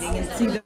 and see the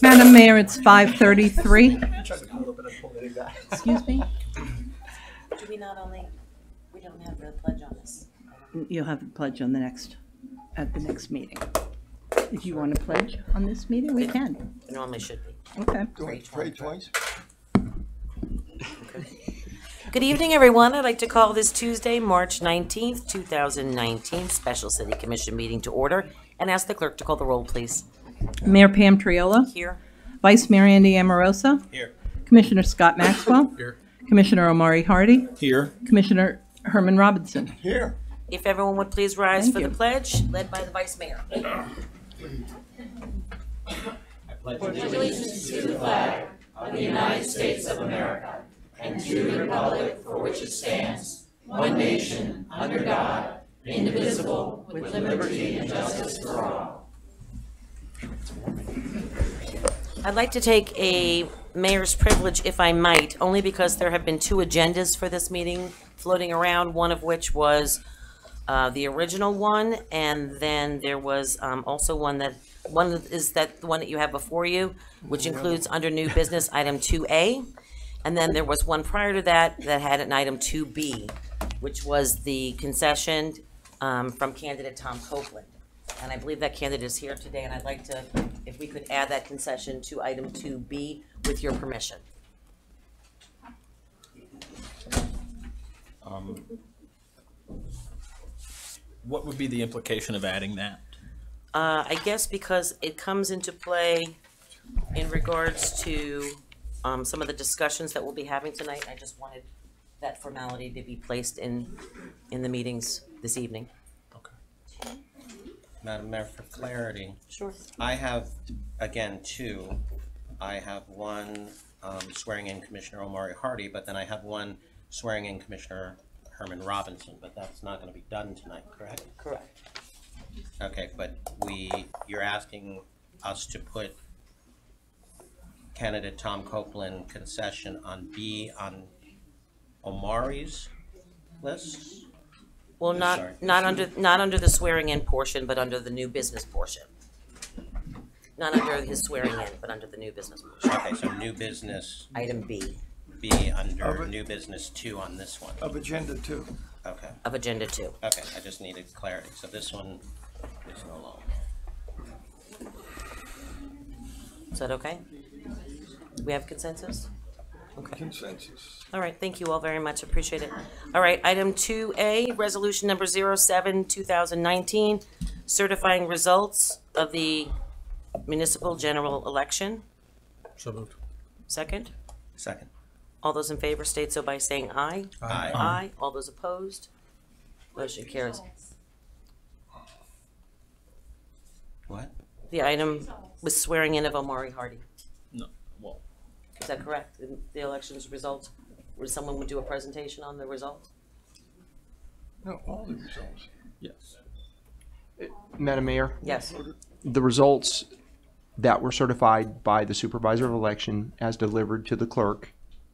Madam Mayor, it's 5:33. Excuse me? Do we not only, we don't have the pledge on this? You'll have the pledge on at the next meeting. If you want to pledge on this meeting, we can. It normally should be. Okay. Do I pray twice? Okay. Good evening, everyone. I'd like to call this Tuesday, March 19th, 2019 Special City Commission meeting to order and ask the clerk to call the roll, please. Mayor Pam Triola. Here. Vice Mayor Andy Amorosa. Here. Commissioner Scott Maxwell. Here. Commissioner Omari Hardy. Here. Commissioner Herman Robinson. Here. If everyone would please rise Thank for you. the pledge, led by the Vice Mayor. I'd like to take a mayor's privilege, if I might, only because there have been two agendas for this meeting floating around, one of which was the original one, and then there was also one that the one that you have before you, which includes under new business item 2A, and then there was one prior to that that had an item 2B, which was the concession from candidate Tom Copeland. And I believe that candidate is here today, and I'd like to, if we could add that concession to item 2B with your permission. What would be the implication of adding that? I guess because it comes into play in regards to some of the discussions that we'll be having tonight. I just wanted that formality to be placed in the meetings this evening. Okay. Madam Mayor, for clarity, Sure. I have, again, two. I have one swearing in Commissioner Omari Hardy, but then I have one swearing in Commissioner Herman Robinson, but that's not going to be done tonight, correct? Correct. Okay, but you're asking us to put candidate Tom Copeland concession on B on Omari's list? Well, Sorry. not under the swearing in portion, but under the new business portion. Not under his swearing in, but under the new business portion. Okay, so new business Item B B under new business 2 on this one. Of agenda 2. Okay. of agenda 2. Okay, I just needed clarity. So this one is no longer. Is that okay? Do we have consensus? Okay. Consensus. All right, thank you all very much, appreciate it. All right, item 2A, resolution number 07-2019, certifying results of the municipal general election. So moved. Second, Second. all those in favor state so by saying aye. Aye. Aye, all those opposed? Motion carries. What? The item was swearing in of Omari Hardy. No. Well, Is that correct? The election's results? Would someone do a presentation on the results? No, all the results. yes. Madam Mayor, Yes. the results that were certified by the supervisor of election as delivered to the clerk,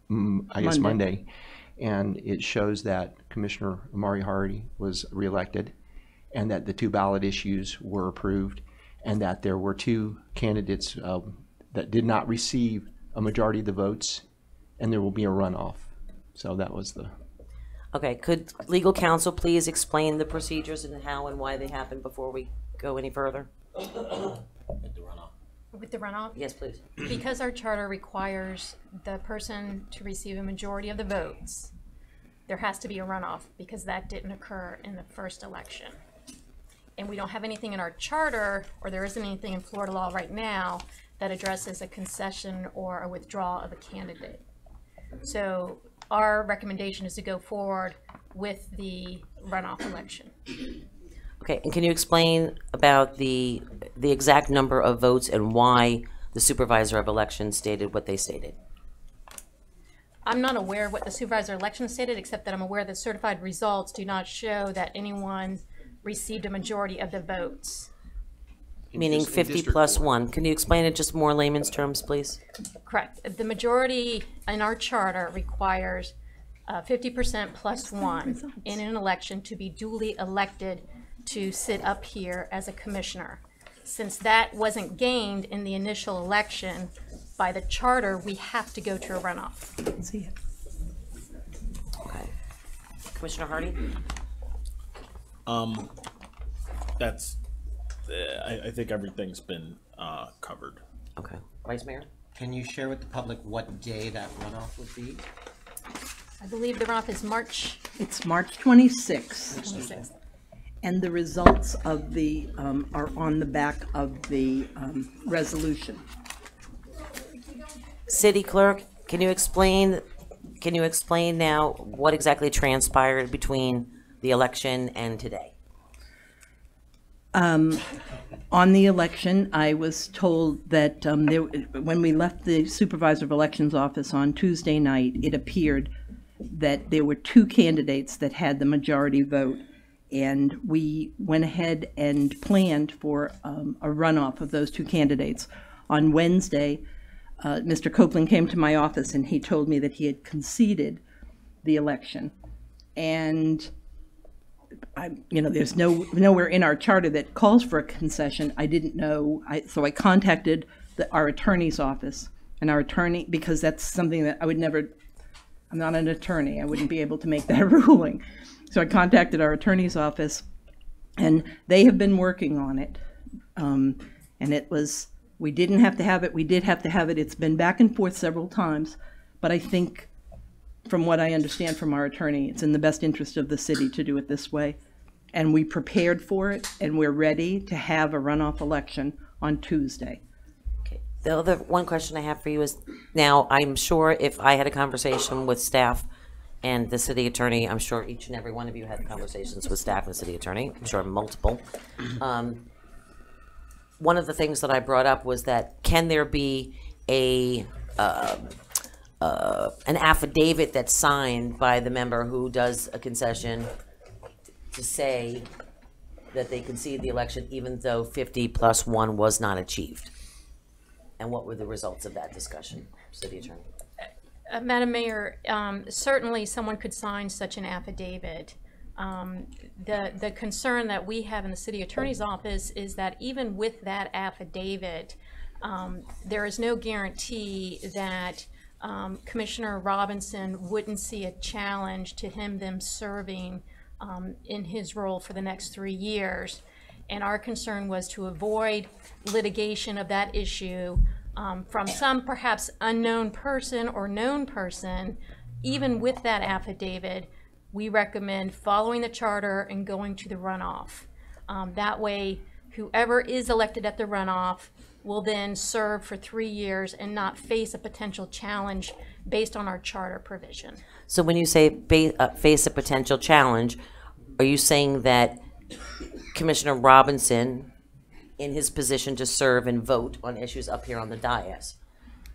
I guess Monday, and it shows that Commissioner Omari Hardy was reelected, and that the two ballot issues were approved, and that there were two candidates that did not receive a majority of the votes, and there will be a runoff. So that was the... Okay, could legal counsel please explain the procedures and how and why they happen before we go any further? With the runoff. With the runoff? Yes, please. Because our charter requires the person to receive a majority of the votes, there has to be a runoff because that didn't occur in the first election. And we don't have anything in our charter, or there isn't anything in Florida law right now that addresses a concession or a withdrawal of a candidate. So our recommendation is to go forward with the runoff election. Okay, and can you explain about the exact number of votes and why the supervisor of elections stated what they stated? I'm not aware of what the supervisor of elections stated, except that I'm aware that certified results do not show that anyone received a majority of the votes. Meaning 50 plus 1. Can you explain it just more layman's terms, please? Correct. The majority in our charter requires 50% plus 1 in an election to be duly elected to sit up here as a commissioner. Since that wasn't gained in the initial election by the charter, we have to go to a runoff. See it. Okay. Commissioner Hardy? That's. I think everything's been covered. Okay. Vice Mayor? Can you share with the public what day that runoff would be? I believe the runoff is March It's March 26th, 26th. and the results of the, are on the back of the resolution. City Clerk, can you explain now what exactly transpired between the election and today? On the election, I was told that when we left the Supervisor of Elections office on Tuesday night, it appeared that there were two candidates that had the majority vote, and we went ahead and planned for a runoff of those two candidates. On Wednesday, Mr. Copeland came to my office and he told me that he had conceded the election. And there's nowhere in our charter that calls for a concession. I didn't know, so I contacted our attorney's office, and our attorney, because that's something that I would never, I'm not an attorney, I wouldn't be able to make that ruling. So I contacted our attorney's office, and they have been working on it. And we didn't have to have it, we did have to have it. It's been back and forth several times, but I think, from what I understand from our attorney, it's in the best interest of the city to do it this way. And we prepared for it, and we're ready to have a runoff election on Tuesday. Okay. The other one question I have for you is, now, I'm sure if I had a conversation with staff and the city attorney, I'm sure each and every one of you had conversations with staff and the city attorney, I'm sure multiple. One of the things that I brought up was that, can there be an affidavit that's signed by the member who does a concession to say that they conceded the election even though 50+1 was not achieved? And what were the results of that discussion, City Attorney? Madam Mayor, certainly someone could sign such an affidavit. The concern that we have in the City Attorney's office is that even with that affidavit, there is no guarantee that Commissioner Robinson wouldn't see a challenge to them serving in his role for the next 3 years. And our concern was to avoid litigation of that issue from some perhaps unknown person or known person. Even with that affidavit, we recommend following the charter and going to the runoff. That way, whoever is elected at the runoff will then serve for 3 years and not face a potential challenge based on our charter provision. So when you say face a potential challenge, are you saying that Commissioner Robinson, in his position to serve and vote on issues up here on the dais,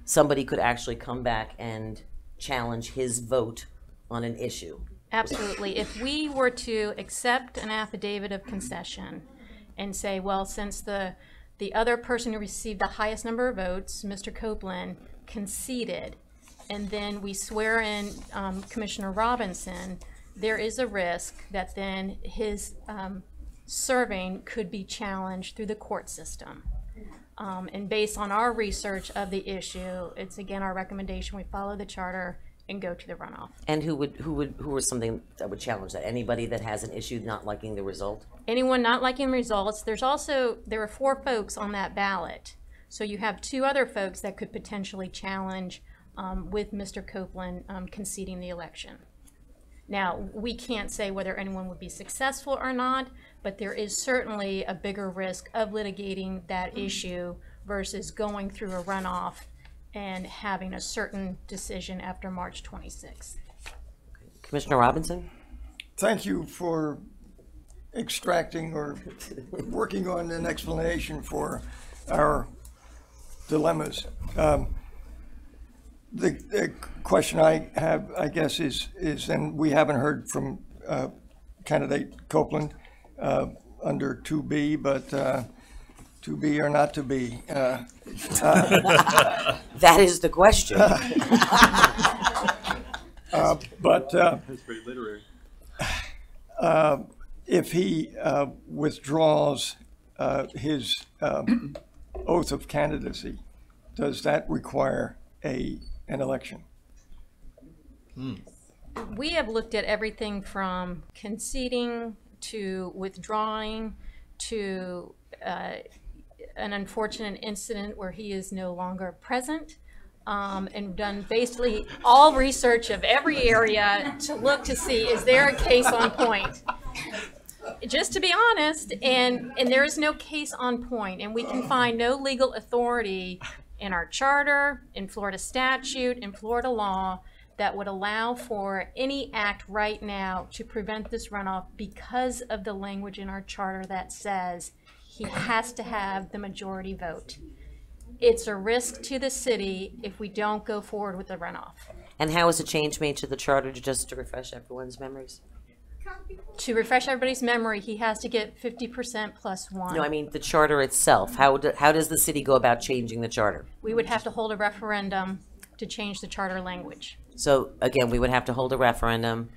somebody could actually come back and challenge his vote on an issue? Absolutely. If we were to accept an affidavit of concession and say, well, since the other person who received the highest number of votes, Mr. Copeland, conceded, and then we swear in Commissioner Robinson, there is a risk that then his serving could be challenged through the court system. And based on our research of the issue, it's again our recommendation we follow the charter and go to the runoff. And who was something that would challenge that? Anybody that has an issue not liking the result? Anyone not liking the results. There are 4 folks on that ballot. So you have 2 other folks that could potentially challenge with Mr. Copeland conceding the election. Now, we can't say whether anyone would be successful or not, but there is certainly a bigger risk of litigating that issue versus going through a runoff and having a certain decision after March 26th. Commissioner Robinson? Thank you for extracting or working on an explanation for our dilemmas. The question I have, I guess, is, and we haven't heard from candidate Copeland under 2B, but to be or not to be. That is the question. But That's very literary. if he withdraws his oath of candidacy, does that require an election? We have looked at everything from conceding to withdrawing to an unfortunate incident where he is no longer present. and done basically all research of every area to look to see, is there a case on point? Just to be honest, and there is no case on point, and we can find no legal authority in our charter, in Florida statute, in Florida law, that would allow for any act right now to prevent this runoff because of the language in our charter that says he has to have the majority vote. It's a risk to the city if we don't go forward with the runoff. And how is a change made to the charter, just to refresh everyone's memories? To refresh everybody's memory, he has to get 50% plus one. No, I mean the charter itself. How does the city go about changing the charter? We would have to hold a referendum to change the charter language. So again, we would have to hold a referendum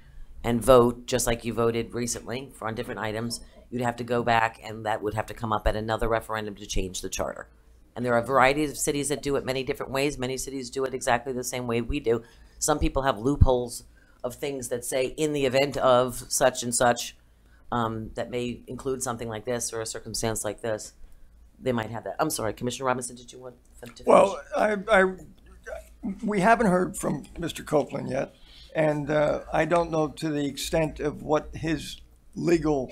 and vote, just like you voted recently on different items. You'd have to go back, and that would have to come up at another referendum to change the charter. And there are varieties of cities that do it many different ways. Many cities do it exactly the same way we do. Some people have loopholes of things that say, in the event of such and such, that may include something like this or a circumstance like this. They might have that. I'm sorry, Commissioner Robinson, did you want to finish? Well, we haven't heard from Mr. Copeland yet, and I don't know to the extent of what his legal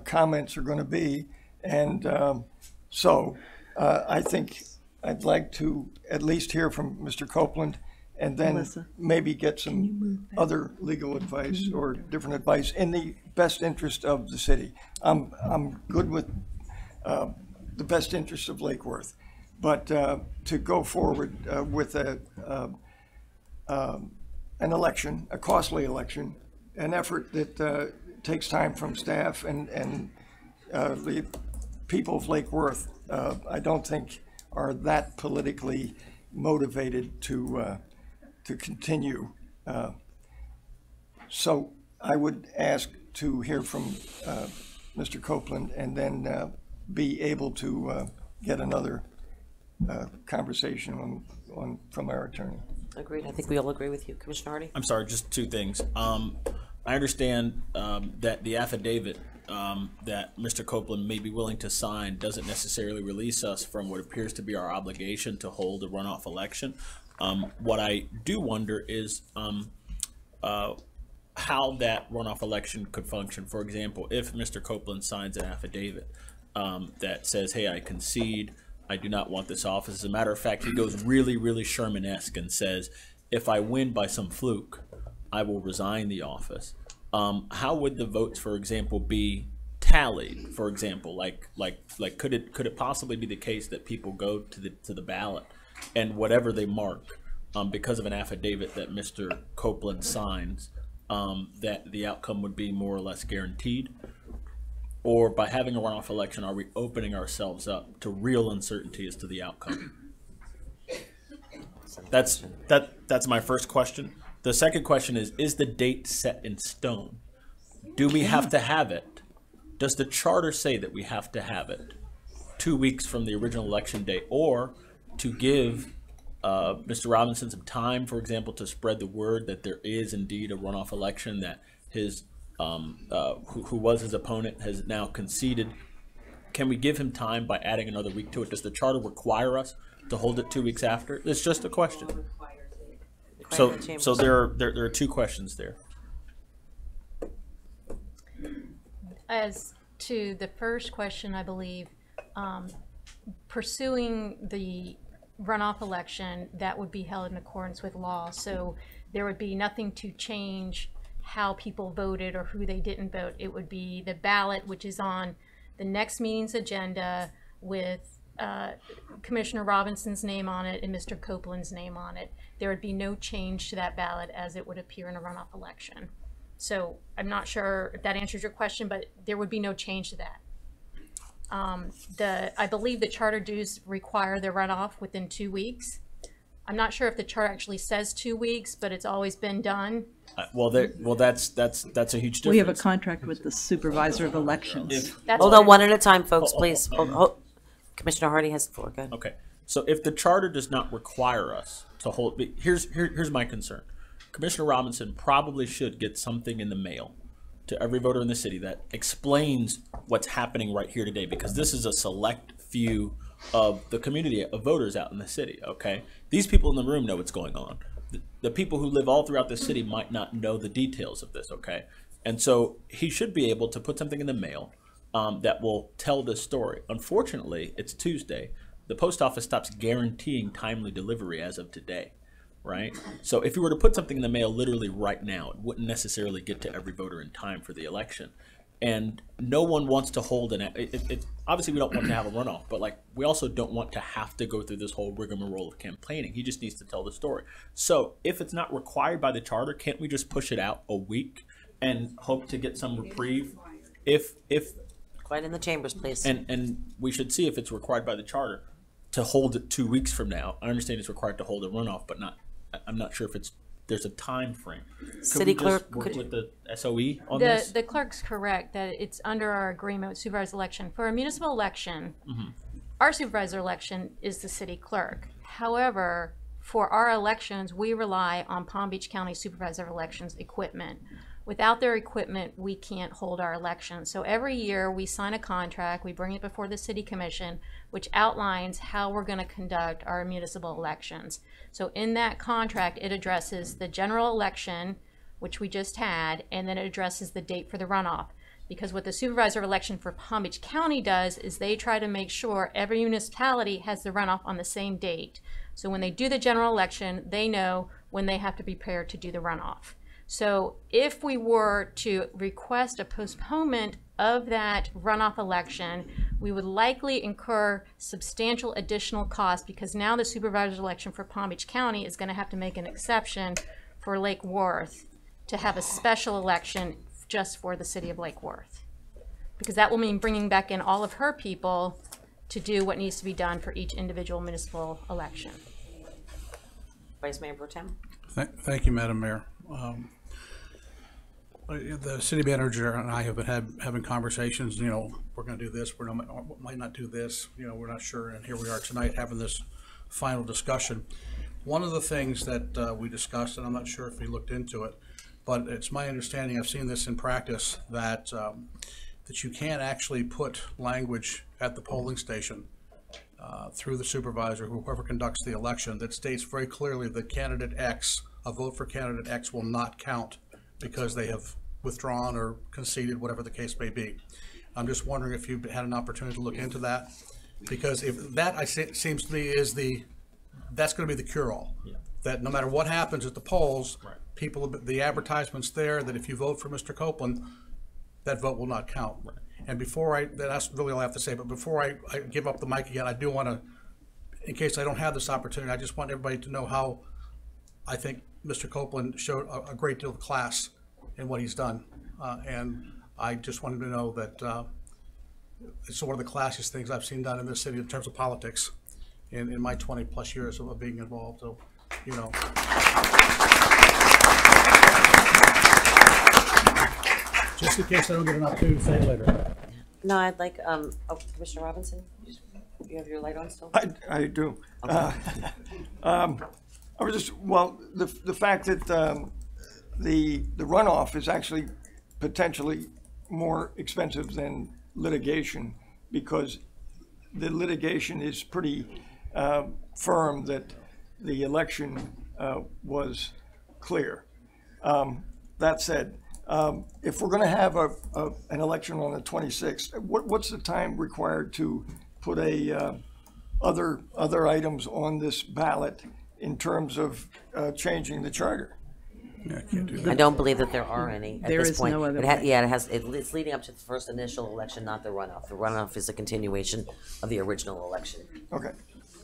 comments are going to be, and so I think I'd like to at least hear from Mr. Copeland, and then Melissa, maybe get some other legal advice or different advice in the best interest of the city. I'm good with the best interest of Lake Worth, but to go forward with an election, a costly election, an effort that takes time from staff and the people of Lake Worth, I don't think are that politically motivated to continue. So I would ask to hear from Mr. Copeland, and then be able to get another conversation from our attorney. Agreed. I think we all agree with you. Commissioner Hardy? I'm sorry, just two things. I understand that the affidavit that Mr. Copeland may be willing to sign doesn't necessarily release us from what appears to be our obligation to hold a runoff election. What I do wonder is how that runoff election could function. For example, if Mr. Copeland signs an affidavit that says, hey, I concede, I do not want this office. As a matter of fact, he goes really, really Sherman-esque and says, if I win by some fluke, I will resign the office. How would the votes, for example, be tallied? For example, like could it possibly be the case that people go to the ballot, and whatever they mark, because of an affidavit that Mr. Copeland signs, that the outcome would be more or less guaranteed? Or by having a runoff election, are we opening ourselves up to real uncertainty as to the outcome? That's my first question. The second question is the date set in stone? Do we have to have it? Does the charter say that we have to have it 2 weeks from the original election day, or to give Mr. Robinson some time, for example, to spread the word that there is indeed a runoff election, that his who was his opponent has now conceded? Can we give him time by adding another week to it? Does the charter require us to hold it 2 weeks after? It's just a question. So there are two questions there. As to the first question, I believe pursuing the runoff election, that would be held in accordance with law. So there would be nothing to change how people voted or who they didn't vote. It would be the ballot, which is on the next meeting's agenda, with Commissioner Robinson's name on it and Mr. Copeland's name on it. There would be no change to that ballot as it would appear in a runoff election. So I'm not sure if that answers your question, but there would be no change to that. I believe the charter does require the runoff within 2 weeks. I'm not sure if the charter actually says 2 weeks, but it's always been done. That's a huge difference. We have a contract with the supervisor of elections. Hold on one at a time, folks, please. Commissioner Hardy has the floor. Go ahead. Okay, so if the charter does not require us to hold, here's my concern. Commissioner Robinson probably should get something in the mail to every voter in the city that explains what's happening right here today, because this is a select few of the community of voters out in the city, okay? These people in the room know what's going on. The people who live all throughout the city might not know the details of this, okay? And so he should be able to put something in the mail that will tell this story. Unfortunately, it's Tuesday. The post office stops guaranteeing timely delivery as of today, right? So if you were to put something in the mail literally right now, it wouldn't necessarily get to every voter in time for the election. And no one wants to hold obviously we don't want to have a runoff, but like we also don't want to have to go through this whole rigmarole of campaigning. He just needs to tell the story. So if it's not required by the charter, can't we just push it out a week and hope to get some reprieve? If Quiet in the chambers, please. and we should see if it's required by the charter to hold it 2 weeks from now. I understand it's required to hold a runoff, but I'm not sure if there's a time frame. City clerk, work with the SOE on this? The clerk's correct that it's under our agreement with supervisor election. For a municipal election, our supervisor election is the city clerk. However, for our elections, we rely on Palm Beach County Supervisor of Elections equipment. Without their equipment, we can't hold our elections. So every year we sign a contract, we bring it before the city commission, which outlines how we're going to conduct our municipal elections. So in that contract, it addresses the general election, which we just had, and then it addresses the date for the runoff. Because what the supervisor of election for Palm Beach County does is they try to make sure every municipality has the runoff on the same date. So when they do the general election, they know when they have to prepare to do the runoff. So if we were to request a postponement of that runoff election, we would likely incur substantial additional costs because now the supervisor's election for Palm Beach County is going to have to make an exception for Lake Worth to have a special election just for the city of Lake Worth. Because that will mean bringing back in all of her people to do what needs to be done for each individual municipal election. Vice Mayor Pro Tem. Thank you, Madam Mayor. The city manager and I have been having conversations, we're going to do this, might not do this, we're not sure, and here we are tonight having this final discussion. One of the things that we discussed, and I'm not sure if we looked into it, but it's my understanding, I've seen this in practice, that you can't actually put language at the polling station through the supervisor, whoever conducts the election, that states very clearly that candidate X, a vote for candidate X will not count because they have withdrawn or conceded, whatever the case may be. I'm just wondering if you've had an opportunity to look into that, because if that seems to me is that's going to be the cure-all. Yeah. That no matter what happens at the polls, right, people, the advertisements there that if you vote for Mr. Copeland, that vote will not count. Right. And that's really all I have to say. But before I give up the mic again, I do want to, in case I don't have this opportunity, I just want everybody to know how I think Mr. Copeland showed a great deal of class in what he's done. And I just wanted to know that it's one of the classiest things I've seen done in this city in terms of politics in my 20 plus years of being involved. So, just in case I don't get an opportunity to say it later. No, I'd like, Commissioner Robinson, you have your light on still? I do. Okay. I was just, the fact that the runoff is actually potentially more expensive than litigation, because the litigation is pretty firm that the election was clear. That said, if we're going to have an election on the 26th, what's the time required to put other items on this ballot in terms of changing the charter? Yeah, I can't do that. I don't believe that there are any at There this is point. no other It's leading up to the first initial election, not the runoff. The runoff is a continuation of the original election. Okay.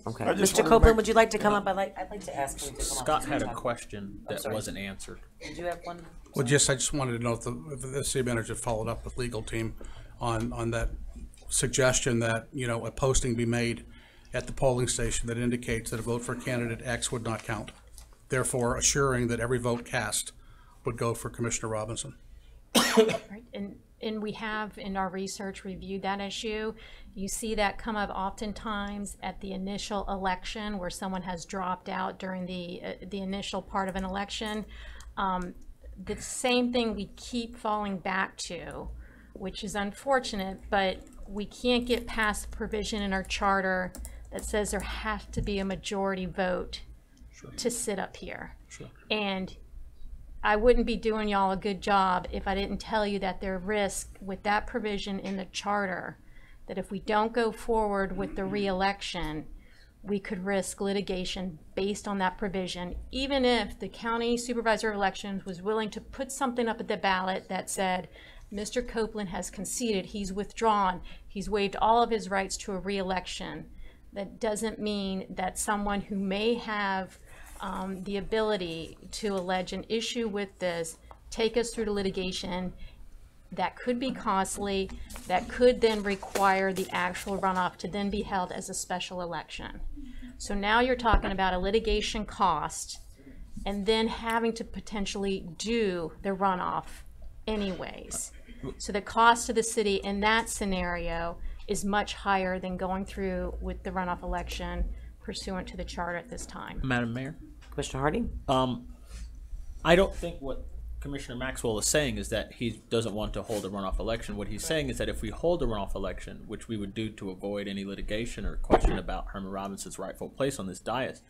Okay. I just Mr. wanted to Copeland, make- would you like to come up? I'd like to ask him to come up. Scott had a question that wasn't answered. Did you have one? Well, I just wanted to know if the city manager followed up with legal team on that suggestion that, a posting be made at the polling station that indicates that a vote for candidate X would not count, therefore assuring that every vote cast would go for Commissioner Robinson. Right. And we have in our research reviewed that issue. You see that come up oftentimes at the initial election where someone has dropped out during the initial part of an election. The same thing we keep falling back to, which is unfortunate, but we can't get past the provision in our charter that says there has to be a majority vote to sit up here. And I wouldn't be doing y'all a good job if I didn't tell you that there are risks with that provision in the charter, that if we don't go forward with the re-election, we could risk litigation based on that provision, even if the county supervisor of elections was willing to put something up at the ballot that said, Mr. Copeland has conceded, he's withdrawn, he's waived all of his rights to a re-election. That doesn't mean that someone who may have the ability to allege an issue with this, take us through to litigation, that could be costly, that could then require the actual runoff to then be held as a special election. So now you're talking about a litigation cost and then having to potentially do the runoff anyways. So the cost to the city in that scenario is much higher than going through with the runoff election pursuant to the charter at this time. Madam Mayor? Commissioner Hardy? I don't think what Commissioner Maxwell is saying is that he doesn't want to hold a runoff election. What he's saying is that if we hold a runoff election, which we would do to avoid any litigation or question about Herman Robinson's rightful place on this dais,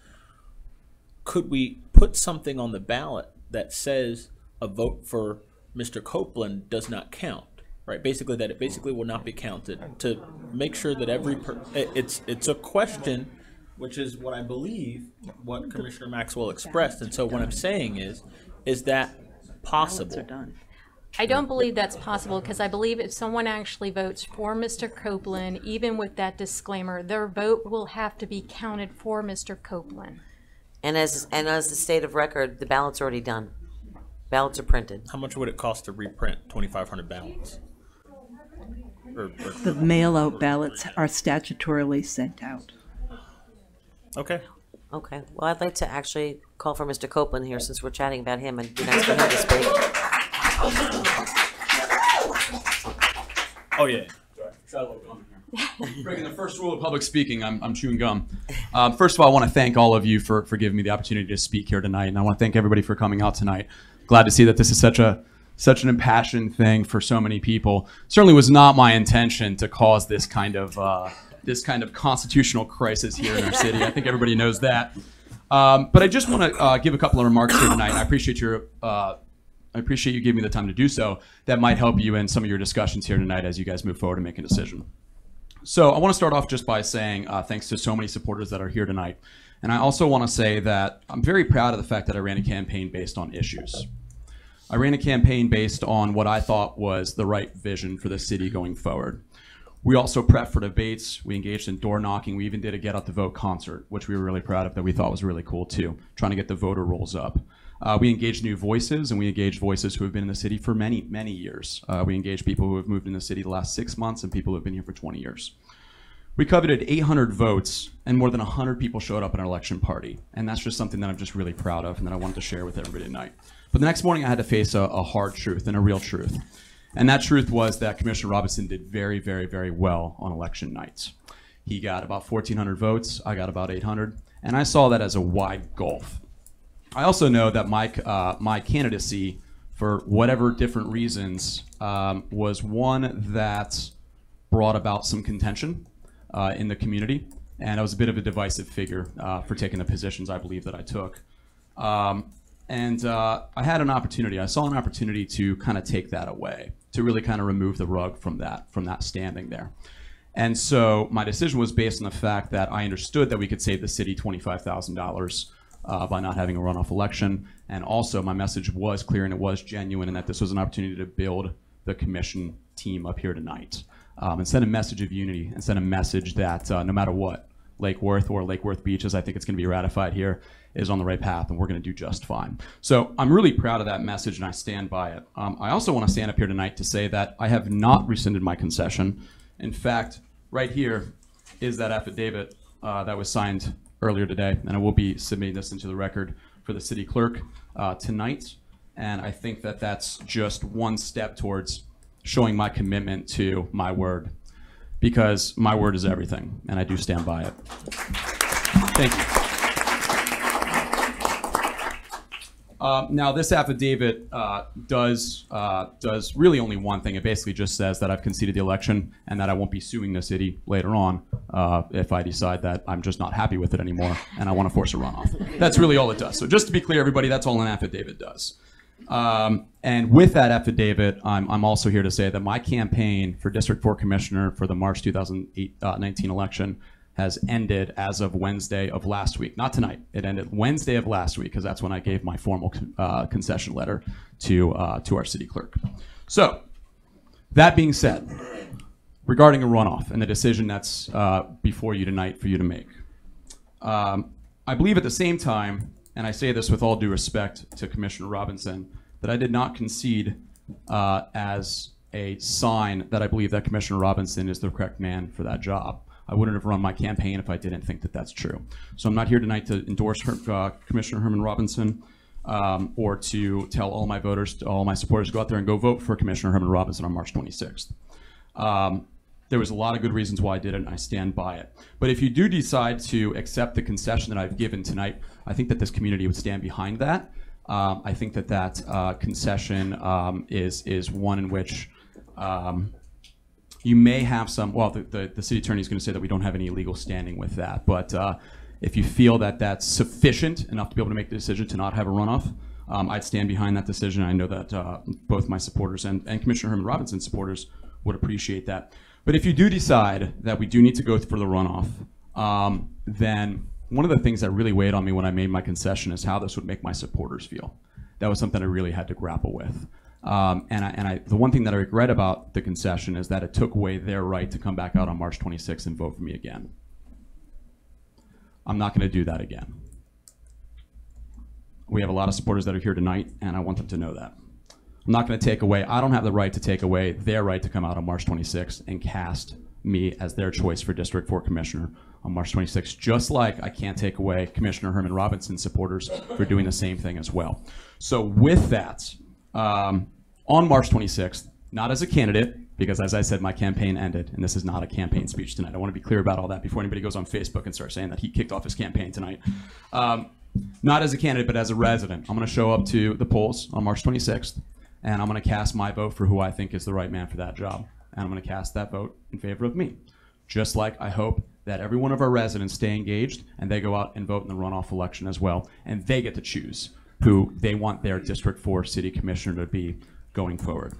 could we put something on the ballot that says a vote for Mr. Copeland does not count, right? Basically, that it basically will not be counted, to make sure that it's a question, which is what I believe what Commissioner Maxwell expressed. And so what I'm saying is that possible? I don't believe that's possible, because I believe if someone actually votes for Mr. Copeland, even with that disclaimer, their vote will have to be counted for Mr. Copeland. And as the state of record, the ballot's already done. Ballots are printed. How much would it cost to reprint 2,500 ballots? The mail-out ballots are statutorily sent out. Okay. Okay. Well, I'd like to actually call for Mr. Copeland here, since we're chatting about him, and be nice for him to speak. Oh, yeah. Breaking the first rule of public speaking, I'm chewing gum. First of all, I want to thank all of you for giving me the opportunity to speak here tonight, and I want to thank everybody for coming out tonight. Glad to see that this is such an impassioned thing for so many people. Certainly was not my intention to cause this kind of constitutional crisis here in our city. I think everybody knows that. But I just want to give a couple of remarks here tonight. And I appreciate you giving me the time to do so. That might help you in some of your discussions here tonight as you guys move forward and make a decision. So I want to start off just by saying thanks to so many supporters that are here tonight. And I also want to say that I'm very proud of the fact that I ran a campaign based on issues. I ran a campaign based on what I thought was the right vision for the city going forward. We also prepped for debates. We engaged in door knocking. We even did a Get Out the Vote concert, which we were really proud of, that we thought was really cool too, trying to get the voter rolls up. We engaged new voices, and we engaged voices who have been in the city for many, many years. We engaged people who have moved in the city the last 6 months and people who have been here for 20 years. We coveted 800 votes, and more than 100 people showed up in our election party. And that's just something that I'm just really proud of and that I wanted to share with everybody tonight. But the next morning I had to face a hard truth and a real truth. And that truth was that Commissioner Robinson did very, very, very well on election nights. He got about 1,400 votes, I got about 800, and I saw that as a wide gulf. I also know that my candidacy, for whatever different reasons, was one that brought about some contention in the community, and I was a bit of a divisive figure for taking the positions I believe that I took. And I had an opportunity, I saw an opportunity to kind of take that away, to really kind of remove the rug from that standing there. And so my decision was based on the fact that I understood that we could save the city $25,000 by not having a runoff election. And also my message was clear and it was genuine, and that this was an opportunity to build the commission team up here tonight. And send a message of unity, and send a message that no matter what, Lake Worth or Lake Worth Beach, as I think it's going to be ratified here, is on the right path, and we're going to do just fine. So I'm really proud of that message, and I stand by it. I also want to stand up here tonight to say that I have not rescinded my concession. In fact, right here is that affidavit that was signed earlier today, and I will be submitting this into the record for the city clerk tonight. And I think that that's just one step towards showing my commitment to my word, because my word is everything, and I do stand by it. Thank you. Now, this affidavit does really only one thing. It basically just says that I've conceded the election and that I won't be suing the city later on if I decide that I'm just not happy with it anymore and I want to force a runoff. That's really all it does. So just to be clear, everybody, that's all an affidavit does. And with that affidavit, I'm also here to say that my campaign for District 4 Commissioner for the March 2019 election has ended as of Wednesday of last week. Not tonight. It ended Wednesday of last week because that's when I gave my formal concession letter to our city clerk. So, that being said, regarding a runoff and the decision that's before you tonight for you to make, I believe at the same time, and I say this with all due respect to Commissioner Robinson, that I did not concede as a sign that I believe that Commissioner Robinson is the correct man for that job. I wouldn't have run my campaign if I didn't think that that's true. So I'm not here tonight to endorse Commissioner Herman Robinson or to tell all my voters, all my supporters to go out there and go vote for Commissioner Herman Robinson on March 26th. There was a lot of good reasons why I did it, and I stand by it. But if you do decide to accept the concession that I've given tonight, I think that this community would stand behind that. I think that that concession is one in which you may have some, well, the city attorney is going to say that we don't have any legal standing with that, but if you feel that that's sufficient enough to be able to make the decision to not have a runoff, I'd stand behind that decision. I know that both my supporters and Commissioner Herman Robinson's supporters would appreciate that. But if you do decide that we do need to go for the runoff, then one of the things that really weighed on me when I made my concession is how this would make my supporters feel. That was something I really had to grapple with. The one thing that I regret about the concession is that it took away their right to come back out on March 26th and vote for me again. I'm not going to do that again. We have a lot of supporters that are here tonight, and I want them to know that. I'm not going to take away, I don't have the right to take away their right to come out on March 26th and cast me as their choice for District 4 Commissioner on March 26th, just like I can't take away Commissioner Herman Robinson's supporters for doing the same thing as well. So with that, on March 26th, not as a candidate, because as I said, my campaign ended, and this is not a campaign speech tonight. I want to be clear about all that before anybody goes on Facebook and starts saying that he kicked off his campaign tonight. Not as a candidate, but as a resident. I'm going to show up to the polls on March 26th, and I'm going to cast my vote for who I think is the right man for that job. And I'm going to cast that vote in favor of me. Just like I hope that every one of our residents stay engaged and they go out and vote in the runoff election as well, and they get to choose who they want their District 4 City Commissioner to be going forward.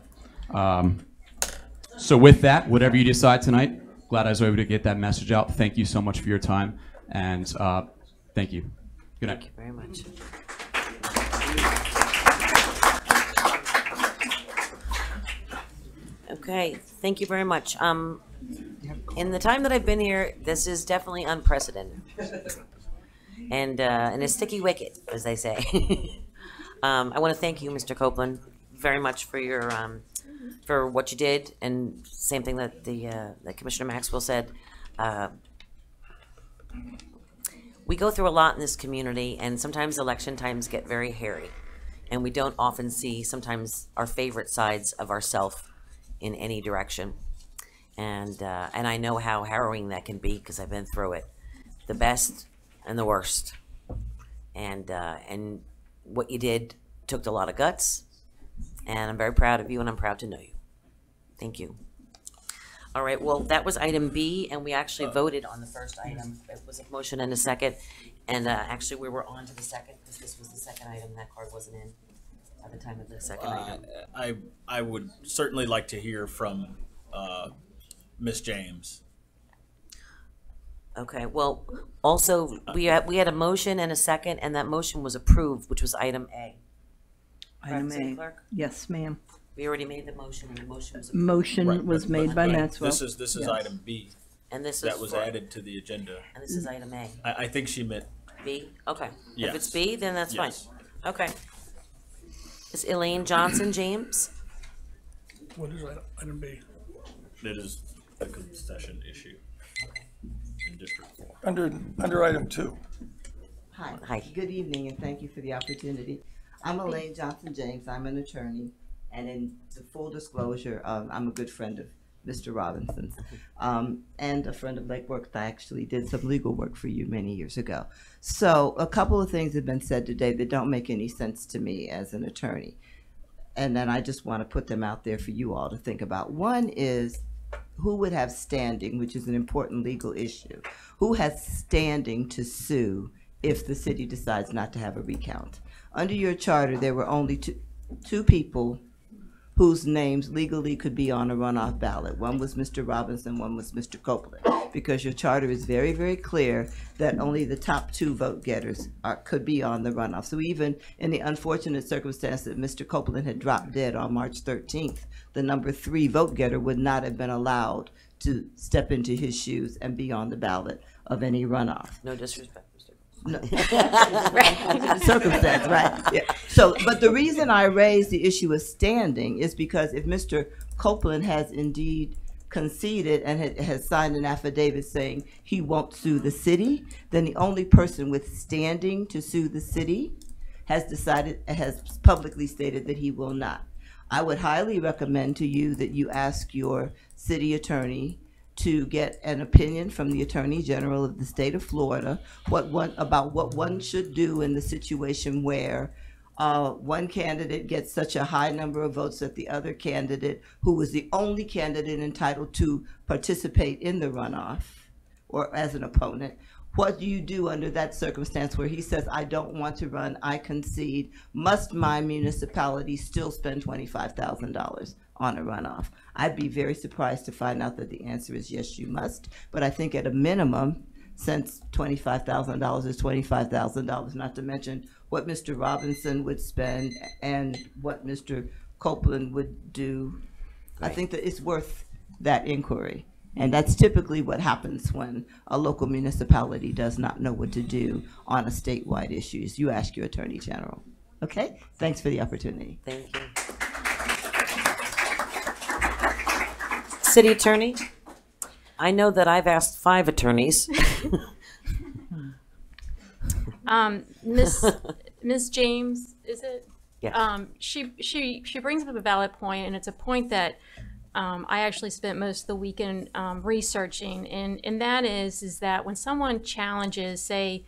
So with that, whatever you decide tonight, glad I was able to get that message out. Thank you so much for your time, and thank you. Good night. Thank you very much. Okay, thank you very much. In the time that I've been here, this is definitely unprecedented. And a sticky wicket, as they say. I want to thank you, Mr. Copeland, very much for your for what you did, and same thing that that Commissioner Maxwell said. We go through a lot in this community, and sometimes election times get very hairy, and we don't often see sometimes our favorite sides of ourselves in any direction. And I know how harrowing that can be because I've been through it, the best and the worst. And what you did took a lot of guts, and I'm very proud of you, and I'm proud to know you. Thank you. All right, well, that was item B, and we actually voted on the first item. It was a motion and a second, and actually we were on to the second, because this was the second item. That card wasn't in at the time of the second item. I would certainly like to hear from Ms. James. Okay, well, also, we had a motion and a second, and that motion was approved, which was item A. Item Correct, City A. Clerk? Yes, ma'am. We already made the motion, and the motion was approved. Motion Right, was but- made by but Maxwell. This is Yes. item B And this is that was for- added to the agenda. And this is item A. I think she meant, B? Okay. Yes. If it's B, then that's fine. Yes. Okay. Is Elaine Johnson James? What is item B? it is a concession issue in District 4. Under item 2. Hi. Hi. Good evening, and thank you for the opportunity. I'm Elaine Johnson James. I'm an attorney, and in the full disclosure, I'm a good friend of Mr. Robinson's. And a friend of Lake Works, I actually did some legal work for you many years ago. So a couple of things have been said today that don't make any sense to me as an attorney. And then I just want to put them out there for you all to think about. One is, who would have standing, which is an important legal issue. Who has standing to sue if the city decides not to have a recount? Under your charter, there were only two people whose names legally could be on a runoff ballot. One was Mr. Robinson, one was Mr. Copeland, because your charter is very, very clear that only the top 2 vote getters could be on the runoff. So even in the unfortunate circumstance that Mr. Copeland had dropped dead on March 13th, the number 3 vote getter would not have been allowed to step into his shoes and be on the ballot of any runoff. No disrespect, Mr. No. Circumstance, right? Yeah. So, but the reason I raise the issue of standing is because if Mr. Copeland has indeed conceded and has signed an affidavit saying he won't sue the city, then the only person with standing to sue the city has publicly stated that he will not. I would highly recommend to you that you ask your city attorney to get an opinion from the Attorney General of the state of Florida about what one should do in the situation where one candidate gets such a high number of votes that the other candidate, who was the only candidate entitled to participate in the runoff or as an opponent, what do you do under that circumstance where he says, I don't want to run, I concede, must my municipality still spend $25,000 on a runoff? I'd be very surprised to find out that the answer is yes, you must. But I think at a minimum, since $25,000 is $25,000, not to mention what Mr. Robinson would spend and what Mr. Copeland would do, right. I think that it's worth that inquiry. And that's typically what happens when a local municipality does not know what to do on a statewide issue. Is you ask your Attorney General. Okay? Thanks for the opportunity. Thank you. City Attorney, I know that I've asked 5 attorneys. Ms. James, is it? Yeah. She brings up a valid point, and it's a point that I actually spent most of the weekend researching, and that is that when someone challenges, say,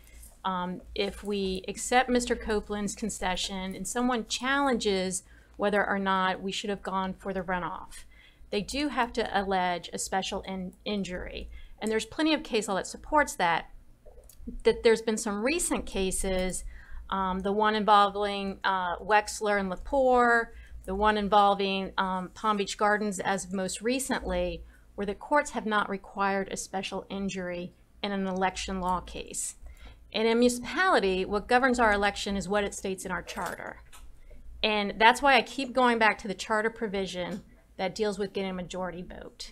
if we accept Mr. Copeland's concession, and someone challenges whether or not we should have gone for the runoff, they do have to allege a special injury. And there's plenty of case law that supports that there's been some recent cases, the one involving Wexler and Lepore, the one involving Palm Beach Gardens as of most recently, where the courts have not required a special injury in an election law case. And in a municipality, what governs our election is what it states in our charter. And that's why I keep going back to the charter provision that deals with getting a majority vote.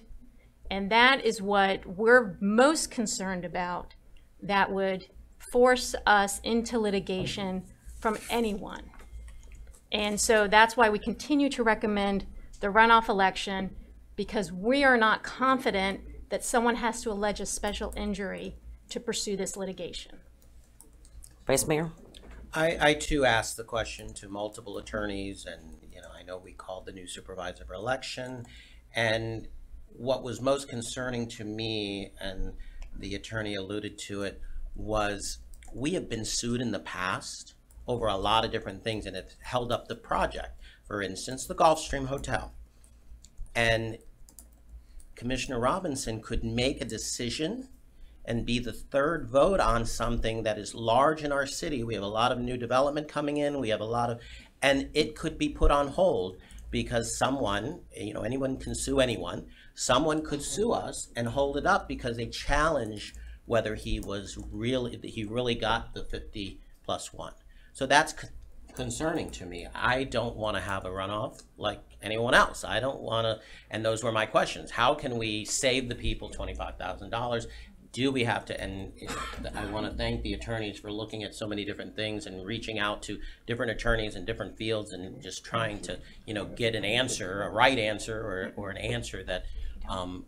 And that is what we're most concerned about, that would force us into litigation from anyone. And so that's why we continue to recommend the runoff election, because we are not confident that someone has to allege a special injury to pursue this litigation. Vice Mayor? I too asked the question to multiple attorneys, and I know we called the new supervisor for election, and what was most concerning to me, and the attorney alluded to it, was we have been sued in the past over a lot of different things, and it's held up the project. For instance, the Gulfstream Hotel. And Commissioner Robinson could make a decision and be the 3rd vote on something that is large in our city. We have a lot of new development coming in. We have a lot of, and it could be put on hold because someone, anyone can sue anyone. Someone could sue us and hold it up because they challenge whether he really got the 50+1. So that's concerning to me. I don't want to have a runoff like anyone else. I don't want to, and those were my questions. How can we save the people $25,000? Do we have to, and I want to thank the attorneys for looking at so many different things and reaching out to different attorneys in different fields and just trying to, get an answer, a right answer, or an answer that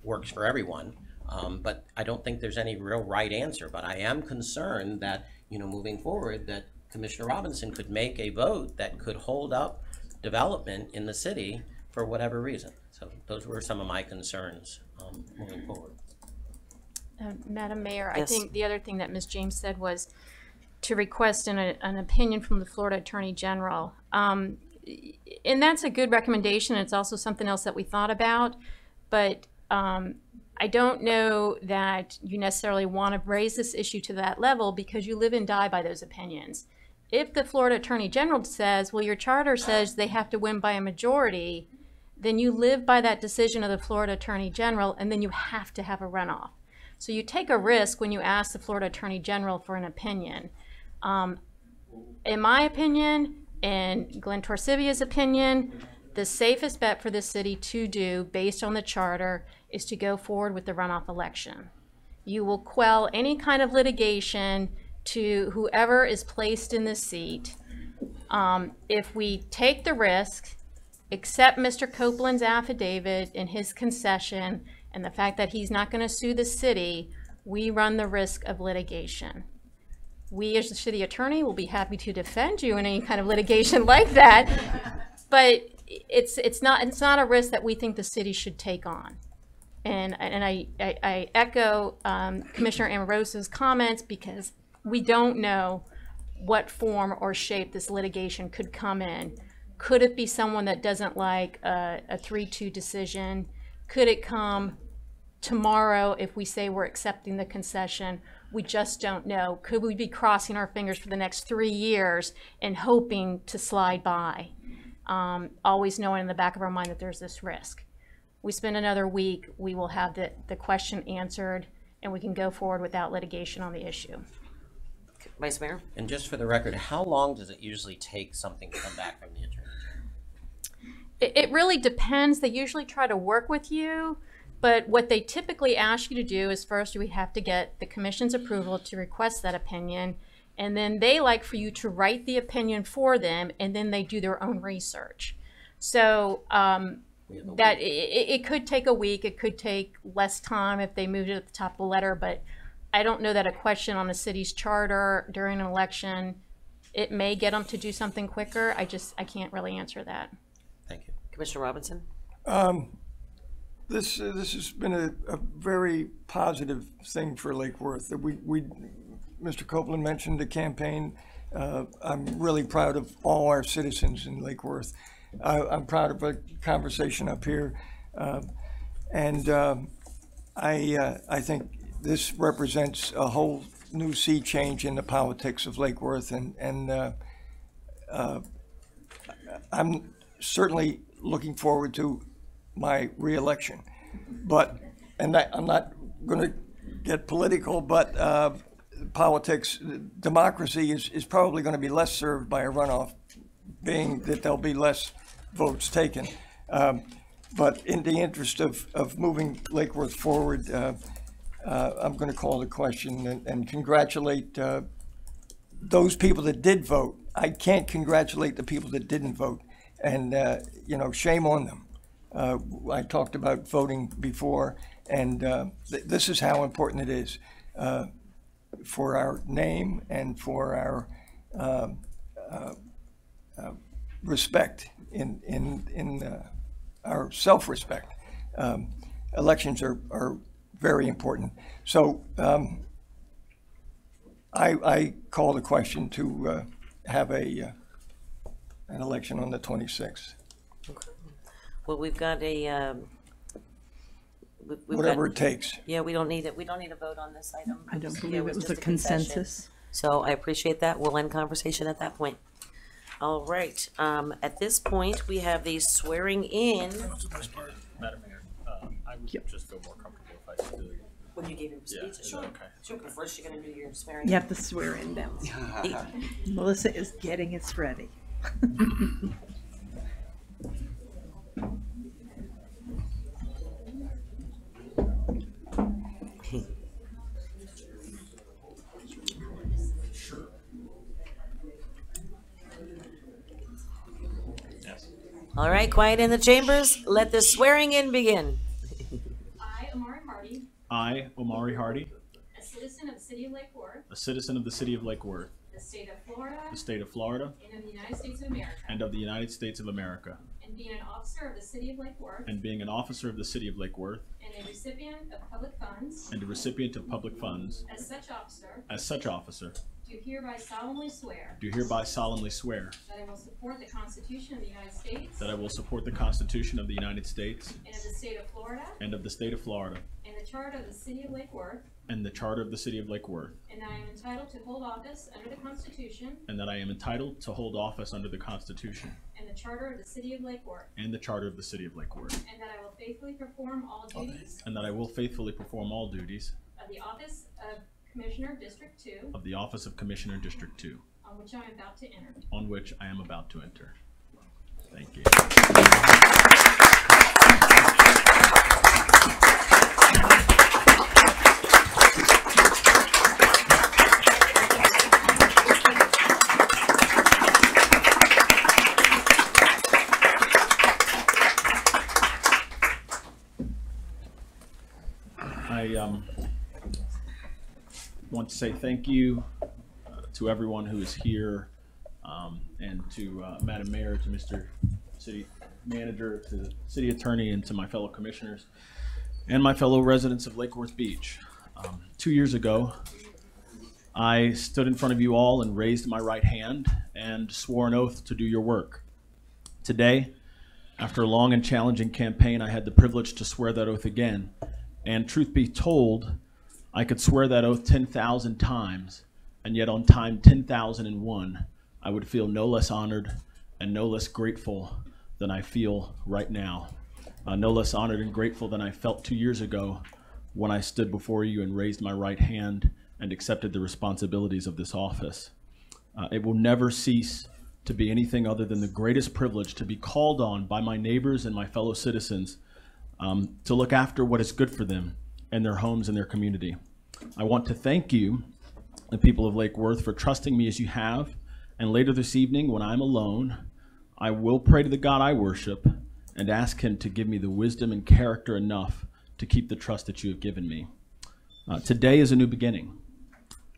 works for everyone. But I don't think there's any real right answer. But I am concerned that, moving forward, that Commissioner Robinson could make a vote that could hold up development in the city for whatever reason. So those were some of my concerns moving forward. Madam Mayor, Yes. I think the other thing that Ms. James said was to request an opinion from the Florida Attorney General. And that's a good recommendation. It's also something else that we thought about. But I don't know that you necessarily want to raise this issue to that level because you live and die by those opinions. If the Florida Attorney General says, well, your charter says they have to win by a majority, then you live by that decision of the Florida Attorney General, and then you have to have a runoff. So you take a risk when you ask the Florida Attorney General for an opinion. In my opinion, and Glenn Torsivia's opinion, the safest bet for the city to do, based on the charter, is to go forward with the runoff election. You will quell any kind of litigation to whoever is placed in the seat. If we take the risk, accept Mr. Copeland's affidavit and his concession, and the fact that he's not going to sue the city, we run the risk of litigation. We, as the city attorney, will be happy to defend you in any kind of litigation like that, but it's not a risk that we think the city should take on. And I echo Commissioner Amoroso's comments, because we don't know what form or shape this litigation could come in. Could it be someone that doesn't like a 3-2 decision? Could it come tomorrow if we say we're accepting the concession? We just don't know. Could we be crossing our fingers for the next 3 years and hoping to slide by? Always knowing in the back of our mind that there's this risk. We spend another week, we will have the question answered, and we can go forward without litigation on the issue. Vice Mayor? And just for the record, how long does it usually take something to come back from the Attorney General? It really depends. They usually try to work with you, but what they typically ask you to do is first we have to get the commission's approval to request that opinion, and then they like for you to write the opinion for them, and then they do their own research. So that it could take a week, it could take less time if they moved it at the top of the letter, but I don't know that a question on the city's charter during an election, it may get them to do something quicker. I can't really answer that. Thank you. Commissioner Robinson? This has been a very positive thing for Lake Worth. Mr. Copeland mentioned the campaign. I'm really proud of all our citizens in Lake Worth. I'm proud of a conversation up here, and I think this represents a whole new sea change in the politics of Lake Worth, and I'm certainly looking forward to my reelection. But, and I'm not going to get political, but politics, democracy is probably going to be less served by a runoff, being that there'll be less votes taken. But in the interest of moving Lake Worth forward, I'm going to call the question and congratulate those people that did vote. I can't congratulate the people that didn't vote, and you know, shame on them. I talked about voting before, and this is how important it is for our name and for our respect in our self-respect. Elections are very important. So I call the question to have an election on the 26th. Okay. Well, we've got a Whatever it takes. Yeah, we don't need it. We don't need a vote on this item. I don't Yeah, believe it was just a consensus. So I appreciate that. We'll end conversation at that point. All right. At this point, we have the swearing in. Madam Mayor, I would just feel more comfortable if I could do it. When you gave him speech, is sure. that okay? Sure. But first, you're going to do your swearing. You have to swear in now. Melissa is getting us ready. All right, quiet in the chambers. Let the swearing in begin. I, Omari Hardy, I, Omari Hardy, a citizen of the city of Lake Worth, a citizen of the city of Lake Worth, the state of Florida, the state of Florida, and of the United States of America, and of the United States of America, and and being an officer of the City of Lake Worth, and being an officer of the City of Lake Worth, and a recipient of public funds, and a recipient of public funds, as such officer, do hereby solemnly swear that I will support the Constitution of the United States I will support the Constitution of the United States and of the State of Florida and of the State of Florida and the Charter of the City of Lake Worth, and the Charter of the City of Lake Worth, and that I am entitled to hold office under the Constitution and that I am entitled to hold office under the Constitution and the Charter of the City of Lake Worth, and the Charter of the City of Lake Worth, and that I will faithfully perform all duties and that I will faithfully perform all duties of the office of Commissioner District 2, of the office of Commissioner District 2, on which I am about to enter. on which I am about to enter. Thank you. I want to say thank you to everyone who is here, and to Madam Mayor, to Mr. City Manager, to the City Attorney, and to my fellow commissioners and my fellow residents of Lake Worth Beach. 2 years ago, I stood in front of you all and raised my right hand and swore an oath to do your work. Today, after a long and challenging campaign, I had the privilege to swear that oath again. And truth be told, I could swear that oath 10,000 times, and yet on time 10,001, I would feel no less honored and no less grateful than I feel right now. No less honored and grateful than I felt 2 years ago when I stood before you and raised my right hand and accepted the responsibilities of this office. It will never cease to be anything other than the greatest privilege to be called on by my neighbors and my fellow citizens to look after what is good for them and their homes and their community. I want to thank you, the people of Lake Worth, for trusting me as you have. And later this evening, when I'm alone, I will pray to the God I worship and ask him to give me the wisdom and character enough to keep the trust that you have given me. Today is a new beginning.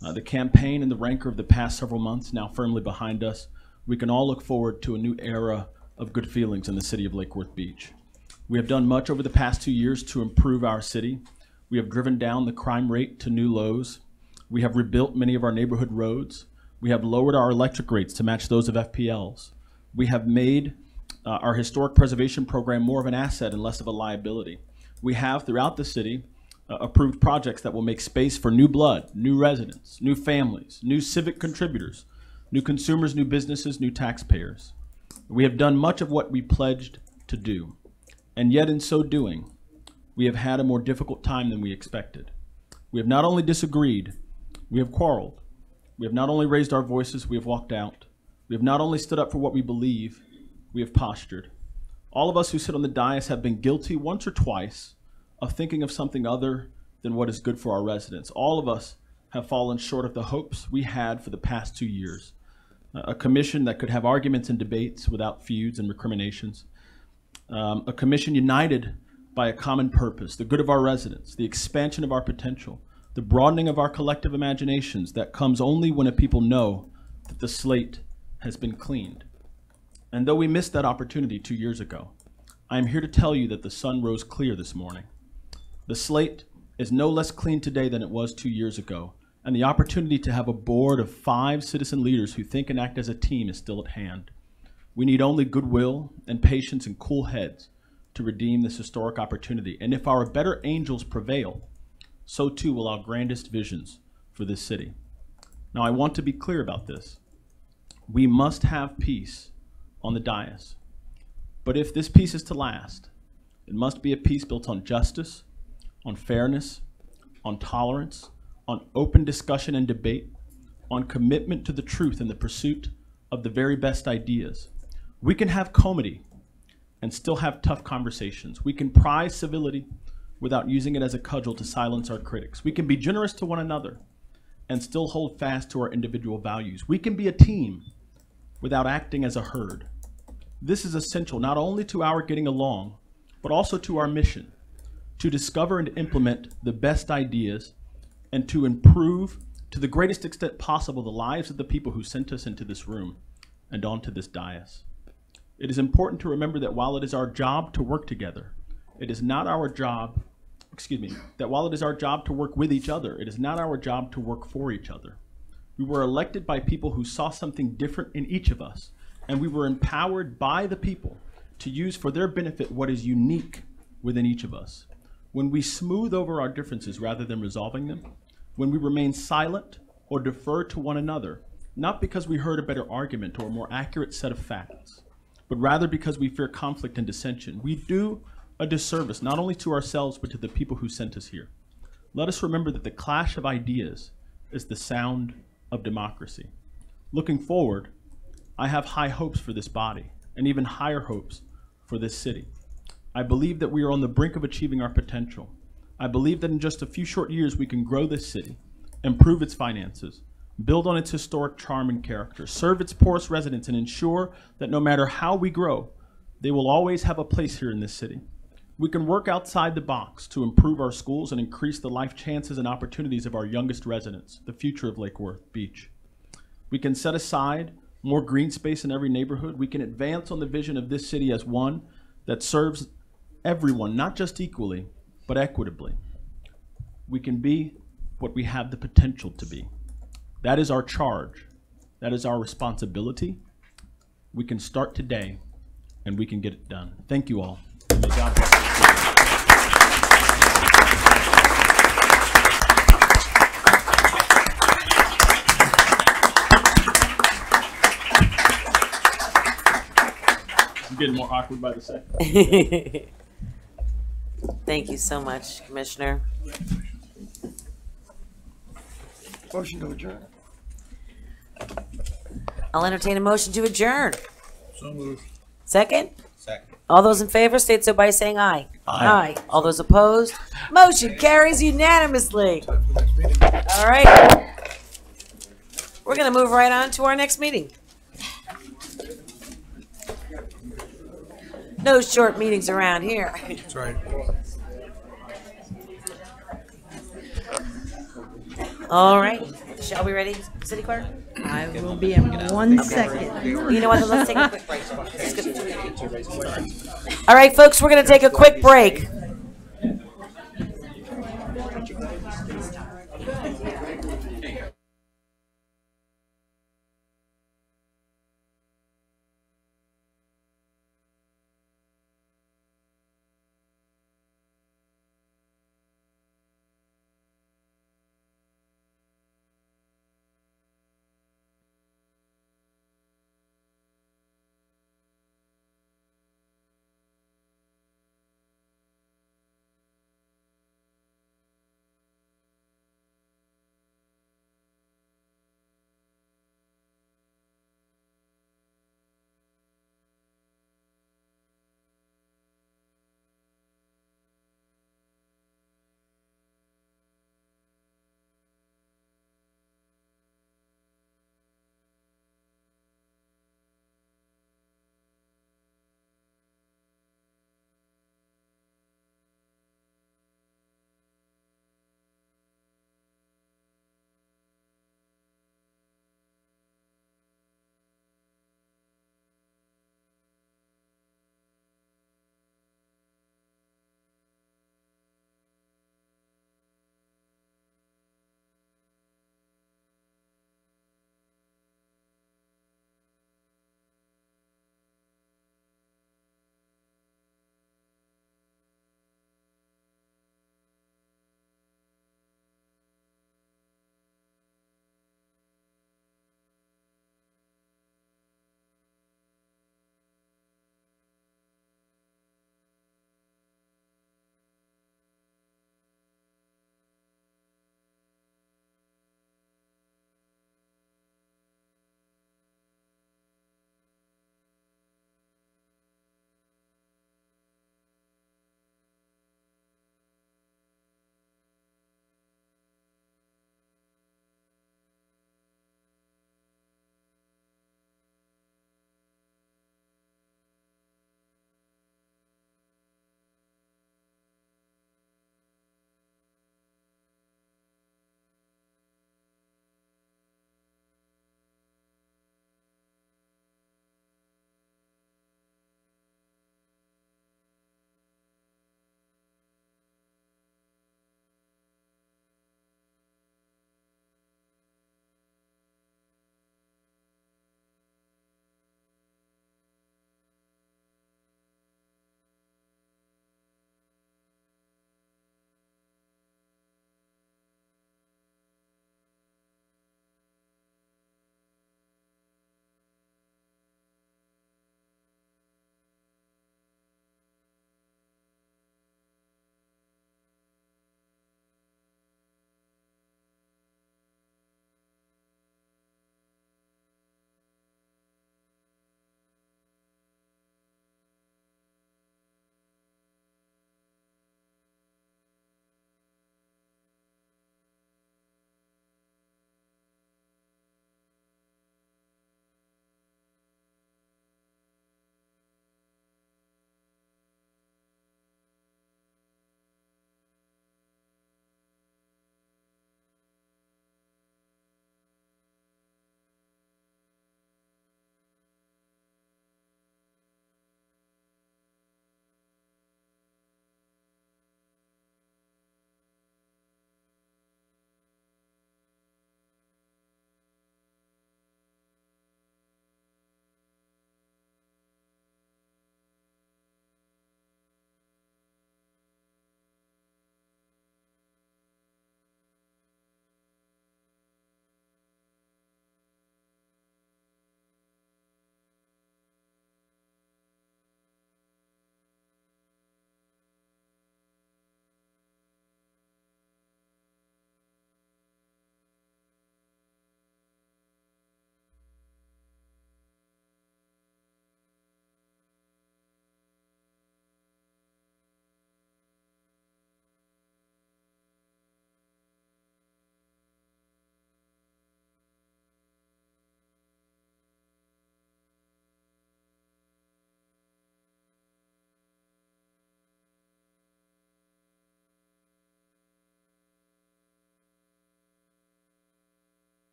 The campaign and the rancor of the past several months now firmly behind us, we can all look forward to a new era of good feelings in the city of Lake Worth Beach. We have done much over the past 2 years to improve our city. We have driven down the crime rate to new lows. We have rebuilt many of our neighborhood roads. We have lowered our electric rates to match those of FPLs. We have made our historic preservation program more of an asset and less of a liability. We have, throughout the city, approved projects that will make space for new blood, new residents, new families, new civic contributors, new consumers, new businesses, new taxpayers. We have done much of what we pledged to do. And yet in so doing, we have had a more difficult time than we expected. We have not only disagreed, we have quarreled. We have not only raised our voices, we have walked out. We have not only stood up for what we believe, we have postured. All of us who sit on the dais have been guilty once or twice of thinking of something other than what is good for our residents. All of us have fallen short of the hopes we had for the past 2 years. A commission that could have arguments and debates without feuds and recriminations. A commission united by a common purpose, the good of our residents, the expansion of our potential, the broadening of our collective imaginations that comes only when a people know that the slate has been cleaned. And though we missed that opportunity 2 years ago, I am here to tell you that the sun rose clear this morning. The slate is no less clean today than it was 2 years ago, and the opportunity to have a board of 5 citizen leaders who think and act as a team is still at hand. We need only goodwill and patience and cool heads to redeem this historic opportunity. And if our better angels prevail, so too will our grandest visions for this city. Now, I want to be clear about this. We must have peace on the dais. But if this peace is to last, it must be a peace built on justice, on fairness, on tolerance, on open discussion and debate, on commitment to the truth and the pursuit of the very best ideas. We can have comedy and still have tough conversations. We can prize civility without using it as a cudgel to silence our critics. We can be generous to one another and still hold fast to our individual values. We can be a team without acting as a herd. This is essential not only to our getting along, but also to our mission, to discover and implement the best ideas and to improve to the greatest extent possible the lives of the people who sent us into this room and onto this dais. It is important to remember that while it is our job to work together, it is not our job, that while it is our job to work with each other, it is not our job to work for each other. We were elected by people who saw something different in each of us, and we were empowered by the people to use for their benefit what is unique within each of us. When we smooth over our differences rather than resolving them, when we remain silent or defer to one another, not because we heard a better argument or a more accurate set of facts, but rather because we fear conflict and dissension, we do a disservice not only to ourselves but to the people who sent us here. Let us remember that the clash of ideas is the sound of democracy. Looking forward, I have high hopes for this body and even higher hopes for this city. I believe that we are on the brink of achieving our potential. I believe that in just a few short years we can grow this city, improve its finances, build on its historic charm and character, serve its poorest residents, and ensure that no matter how we grow, they will always have a place here in this city. We can work outside the box to improve our schools and increase the life chances and opportunities of our youngest residents, the future of Lake Worth Beach. We can set aside more green space in every neighborhood. We can advance on the vision of this city as one that serves everyone, not just equally, but equitably. We can be what we have the potential to be. That is our charge. That is our responsibility. We can start today, and we can get it done. Thank you all. May God bless you. I'm getting more awkward by the second. Thank you so much, Commissioner. Motion to adjourn. I'll entertain a motion to adjourn. So moved. Second? Second. All those in favor state so by saying aye. Aye. All those opposed? Motion carries unanimously. All right. We're going to move right on to our next meeting. No short meetings around here. That's right. All right. Shall we ready, City Clerk? I will be in 1 second. You know what? Let's take a quick break. All right, folks, we're going to take a quick break.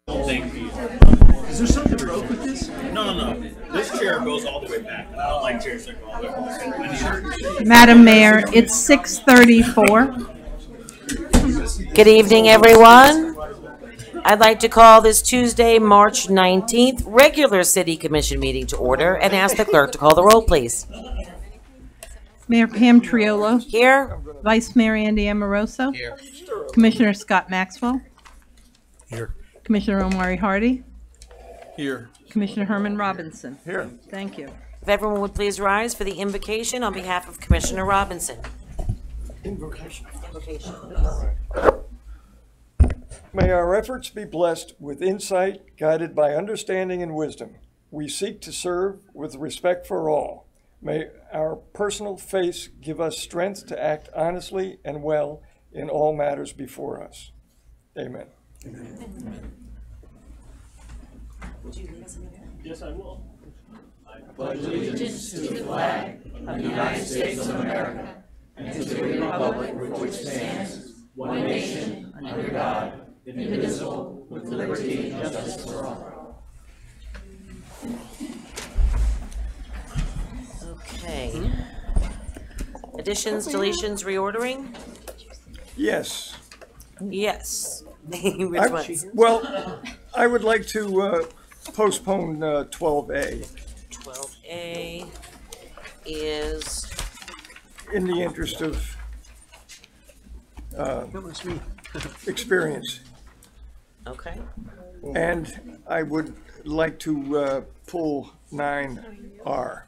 Thank you. Is there something broke with this? No. This chair goes all the way back. I don't like chairs that go all the way back. Madam Mayor, it's 6:34. Good evening, everyone. I'd like to call this Tuesday, March 19th, regular City Commission meeting to order and ask the clerk to call the roll, please. Mayor Pam Triolo. Here. Vice Mayor Andy Amoroso. Here. Commissioner Scott Maxwell. Here. Commissioner Omari Hardy. Here. Commissioner Herman Robinson. Here. Thank you. If everyone would please rise for the invocation on behalf of Commissioner Robinson. Invocation. Invocation. May our efforts be blessed with insight, guided by understanding and wisdom. We seek to serve with respect for all. May our personal faith give us strength to act honestly and well in all matters before us. Amen. Yes, I will. Pledge allegiance to the flag of the United States of America and to the republic for which stands one nation under God, indivisible, with liberty and justice for all. Okay. Additions, deletions, reordering? Yes. Yes. Which ones? Well, I would like to postpone 12A 12A is, in the interest of experience. okay. And I would like to pull 9R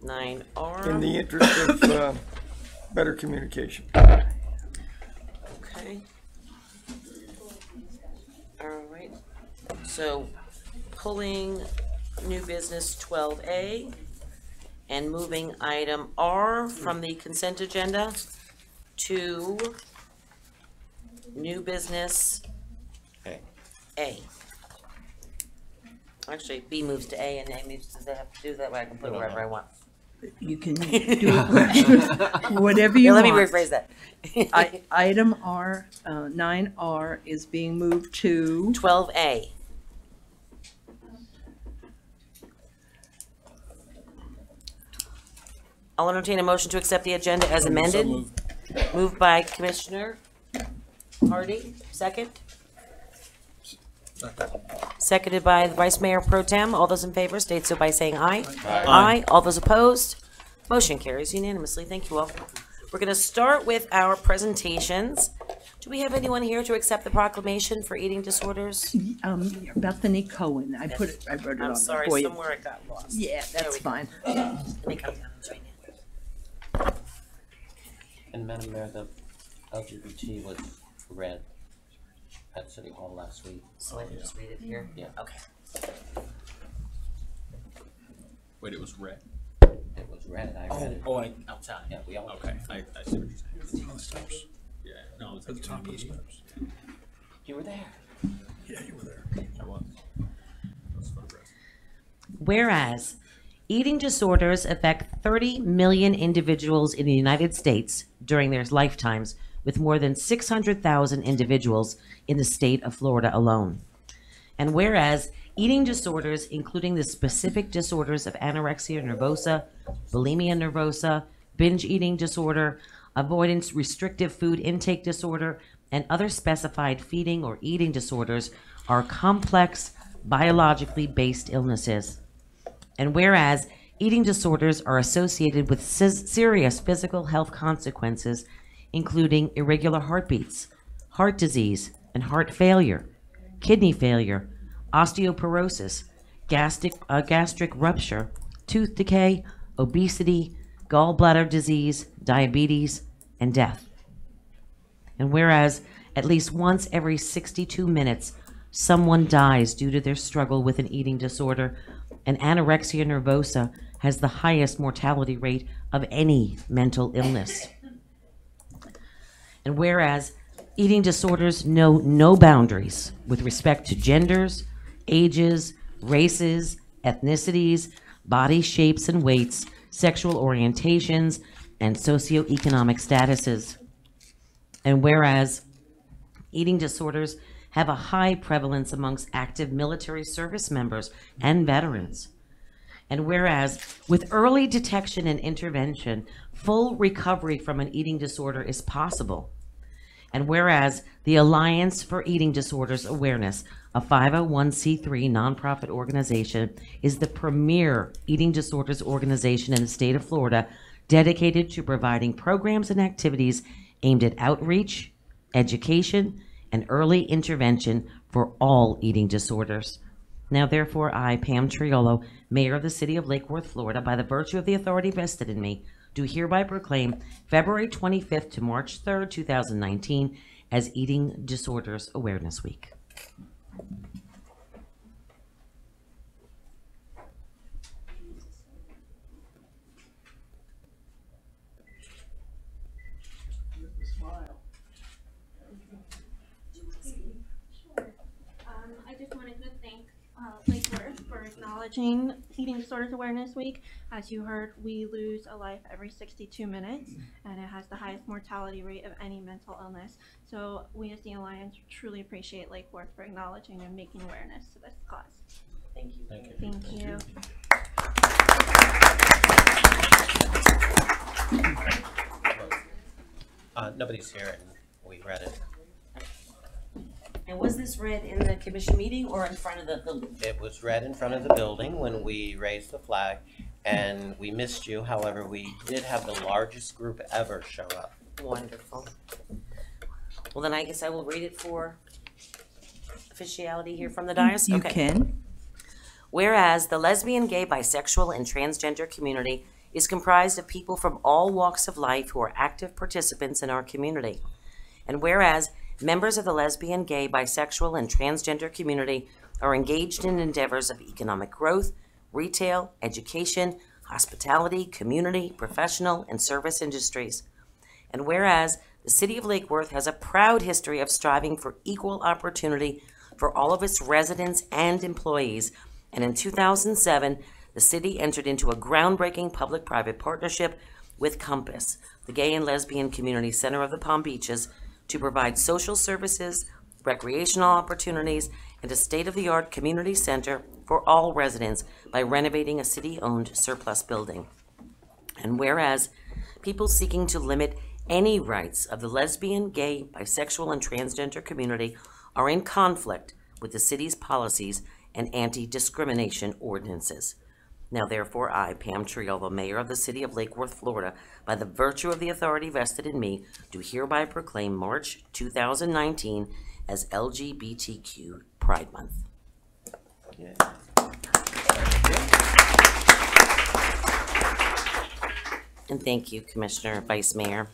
9R. in the interest of better communication. Okay. All right. So pulling new business 12A and moving item R from the consent agenda to new business A. Actually, B moves to A and A moves to, they have to do that way. I can put it wherever I want. You can do it whatever you Here, let want. me rephrase that. Item R, 9R is being moved to 12A. I'll entertain a motion to accept the agenda as amended. Moved by Commissioner Hardy, second. Seconded by the Vice Mayor Pro Tem. All those in favor state so by saying aye. Aye. All those opposed? Motion carries unanimously. Thank you all. We're going to start with our presentations. Do we have anyone here to accept the proclamation for eating disorders? Bethany Cohen. I wrote it on I'm there sorry, for you. somewhere it got lost. Yeah, that's fine. Let me come down and join you. And Madam Mayor, the LGBT was read at City Hall last week. So I can just read it here? Yeah. Okay. Wait, it was red. It was read, I read it. Oh, outside. Yeah, we all. Okay, I see what you're saying. On the steps. Yeah, no, it's At the top of the steps. You were there. Yeah, you were there. I was. Photographed. Whereas eating disorders affect 30 million individuals in the United States during their lifetimes, with more than 600,000 individuals in the state of Florida alone. And whereas eating disorders, including the specific disorders of anorexia nervosa, bulimia nervosa, binge eating disorder, avoidance restrictive food intake disorder, and other specified feeding or eating disorders, are complex, biologically based illnesses. And whereas eating disorders are associated with serious physical health consequences, including irregular heartbeats, heart disease and heart failure, kidney failure, osteoporosis, gastric rupture, tooth decay, obesity, gallbladder disease, diabetes, and death. And whereas at least once every 62 minutes, someone dies due to their struggle with an eating disorder, and anorexia nervosa has the highest mortality rate of any mental illness. And whereas eating disorders know no boundaries with respect to genders, ages, races, ethnicities, body shapes and weights, sexual orientations, and socioeconomic statuses. And whereas eating disorders have a high prevalence amongst active military service members and veterans. And whereas with early detection and intervention, full recovery from an eating disorder is possible. And whereas the Alliance for Eating Disorders Awareness, a 501c3 nonprofit organization, is the premier eating disorders organization in the state of Florida dedicated to providing programs and activities aimed at outreach, education, and early intervention for all eating disorders. Now, therefore, I, Pam Triolo, Mayor of the City of Lake Worth, Florida, by the virtue of the authority vested in me, do hereby proclaim February 25th to March 3rd, 2019 as Eating Disorders Awareness Week. I just wanted to thank Lake Worth for acknowledging Eating Disorders Awareness Week. As you heard, we lose a life every 62 minutes, and it has the highest mortality rate of any mental illness. So we as the Alliance truly appreciate Lake Worth for acknowledging and making awareness to this cause. Thank you. Thank you. Thank you. Nobody's here, and we read it. And was this read in the commission meeting or in front of the building? It was read in front of the building when we raised the flag, and we missed you. However, we did have the largest group ever show up. Wonderful. Well, then I guess I will read it for officiality here from the dais. You can. Whereas the lesbian, gay, bisexual, and transgender community is comprised of people from all walks of life who are active participants in our community. And whereas members of the lesbian, gay, bisexual, and transgender community are engaged in endeavors of economic growth, retail, education, hospitality, community, professional, and service industries. And whereas the City of Lake Worth has a proud history of striving for equal opportunity for all of its residents and employees, and in 2007, the city entered into a groundbreaking public-private partnership with Compass, the Gay and Lesbian Community Center of the Palm Beaches, to provide social services, recreational opportunities, and a state-of-the-art community center for all residents by renovating a city-owned surplus building. And whereas people seeking to limit any rights of the lesbian, gay, bisexual, and transgender community are in conflict with the city's policies and anti-discrimination ordinances. Now, therefore, I, Pam Triolo, Mayor of the City of Lake Worth, Florida, by the virtue of the authority vested in me, do hereby proclaim March 2019 as LGBTQ Pride Month. Yeah. And thank you, Commissioner, Vice Mayor,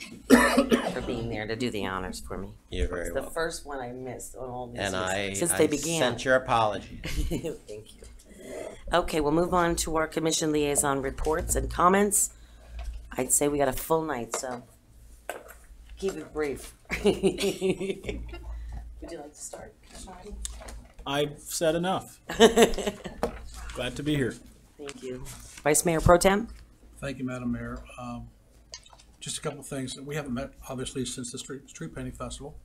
for being there to do the honors for me. You're very It's welcome. the first one I missed on all these And years, I since they began. sent your apology. Thank you. Okay, we'll move on to our commission liaison reports and comments. I'd say we got a full night, so keep it brief. Would you like to start, Commissioner Hardy? I've said enough. Glad to be here. Thank you. Vice Mayor Pro Tem? Thank you, Madam Mayor. Just a couple of things. We haven't met, obviously, since the Street Painting Festival,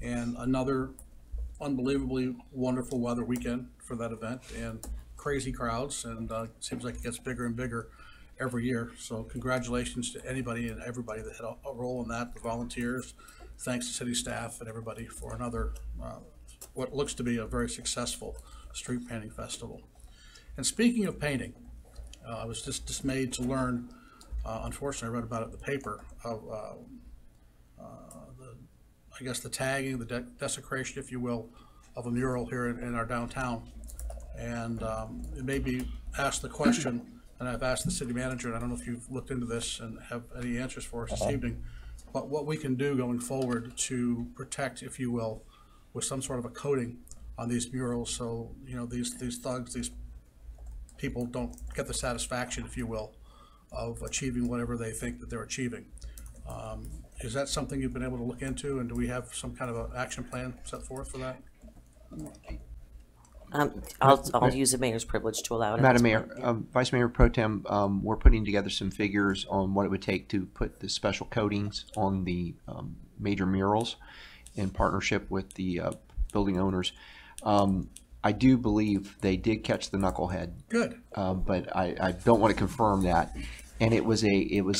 and another unbelievably wonderful weather weekend for that event, and crazy crowds, and it seems like it gets bigger and bigger every year. So congratulations to anybody and everybody that had a role in that, the volunteers. Thanks to city staff and everybody for another, what looks to be a very successful street painting festival. And speaking of painting, I was just dismayed to learn, unfortunately I read about it in the paper, of I guess the tagging, the desecration, if you will, of a mural here in our downtown. And it made me ask the question, and I've asked the city manager, and I don't know if you've looked into this and have any answers for us this evening, but what we can do going forward to protect, if you will, with some sort of a coating on these murals, so you know these thugs, these people don't get the satisfaction, if you will, of achieving whatever they think that they're achieving. Is that something you've been able to look into, and do we have some kind of an action plan set forth for that? I'll use the mayor's privilege to allow it. Madam Mayor, Vice Mayor Pro Tem, we're putting together some figures on what it would take to put the special coatings on the major murals in partnership with the building owners. I do believe they did catch the knucklehead. Good. But I don't want to confirm that. And it was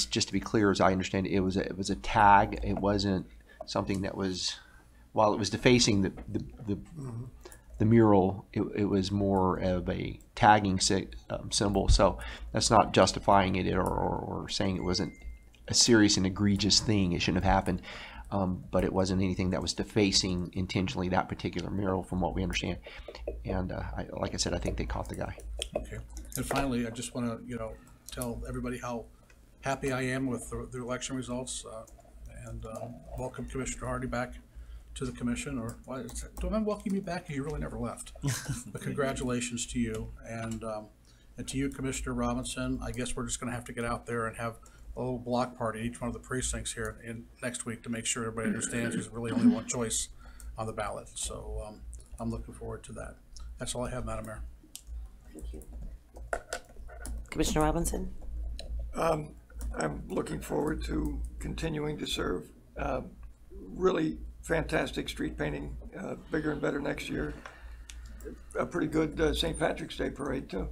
just to be clear, as I understand it, it was a tag. It wasn't something that was, while it was defacing the mural, it was more of a tagging symbol. So that's not justifying it or saying it wasn't a serious and egregious thing. It shouldn't have happened. But it wasn't anything that was defacing intentionally that particular mural, from what we understand. And like I said, I think they caught the guy. Okay. And finally, I just want to, tell everybody how happy I am with the election results, and welcome Commissioner Hardy back to the commission. Or do I welcome you back? You really never left. But congratulations to you, and to you, Commissioner Robinson. I guess we're just going to have to get out there and have a little block party at each one of the precincts here next week to make sure everybody understands there's really only one choice on the ballot. So I'm looking forward to that. That's all I have, Madam Mayor. Thank you. Commissioner Robinson? I'm looking forward to continuing to serve. Really fantastic street painting, bigger and better next year. A pretty good St. Patrick's Day parade too.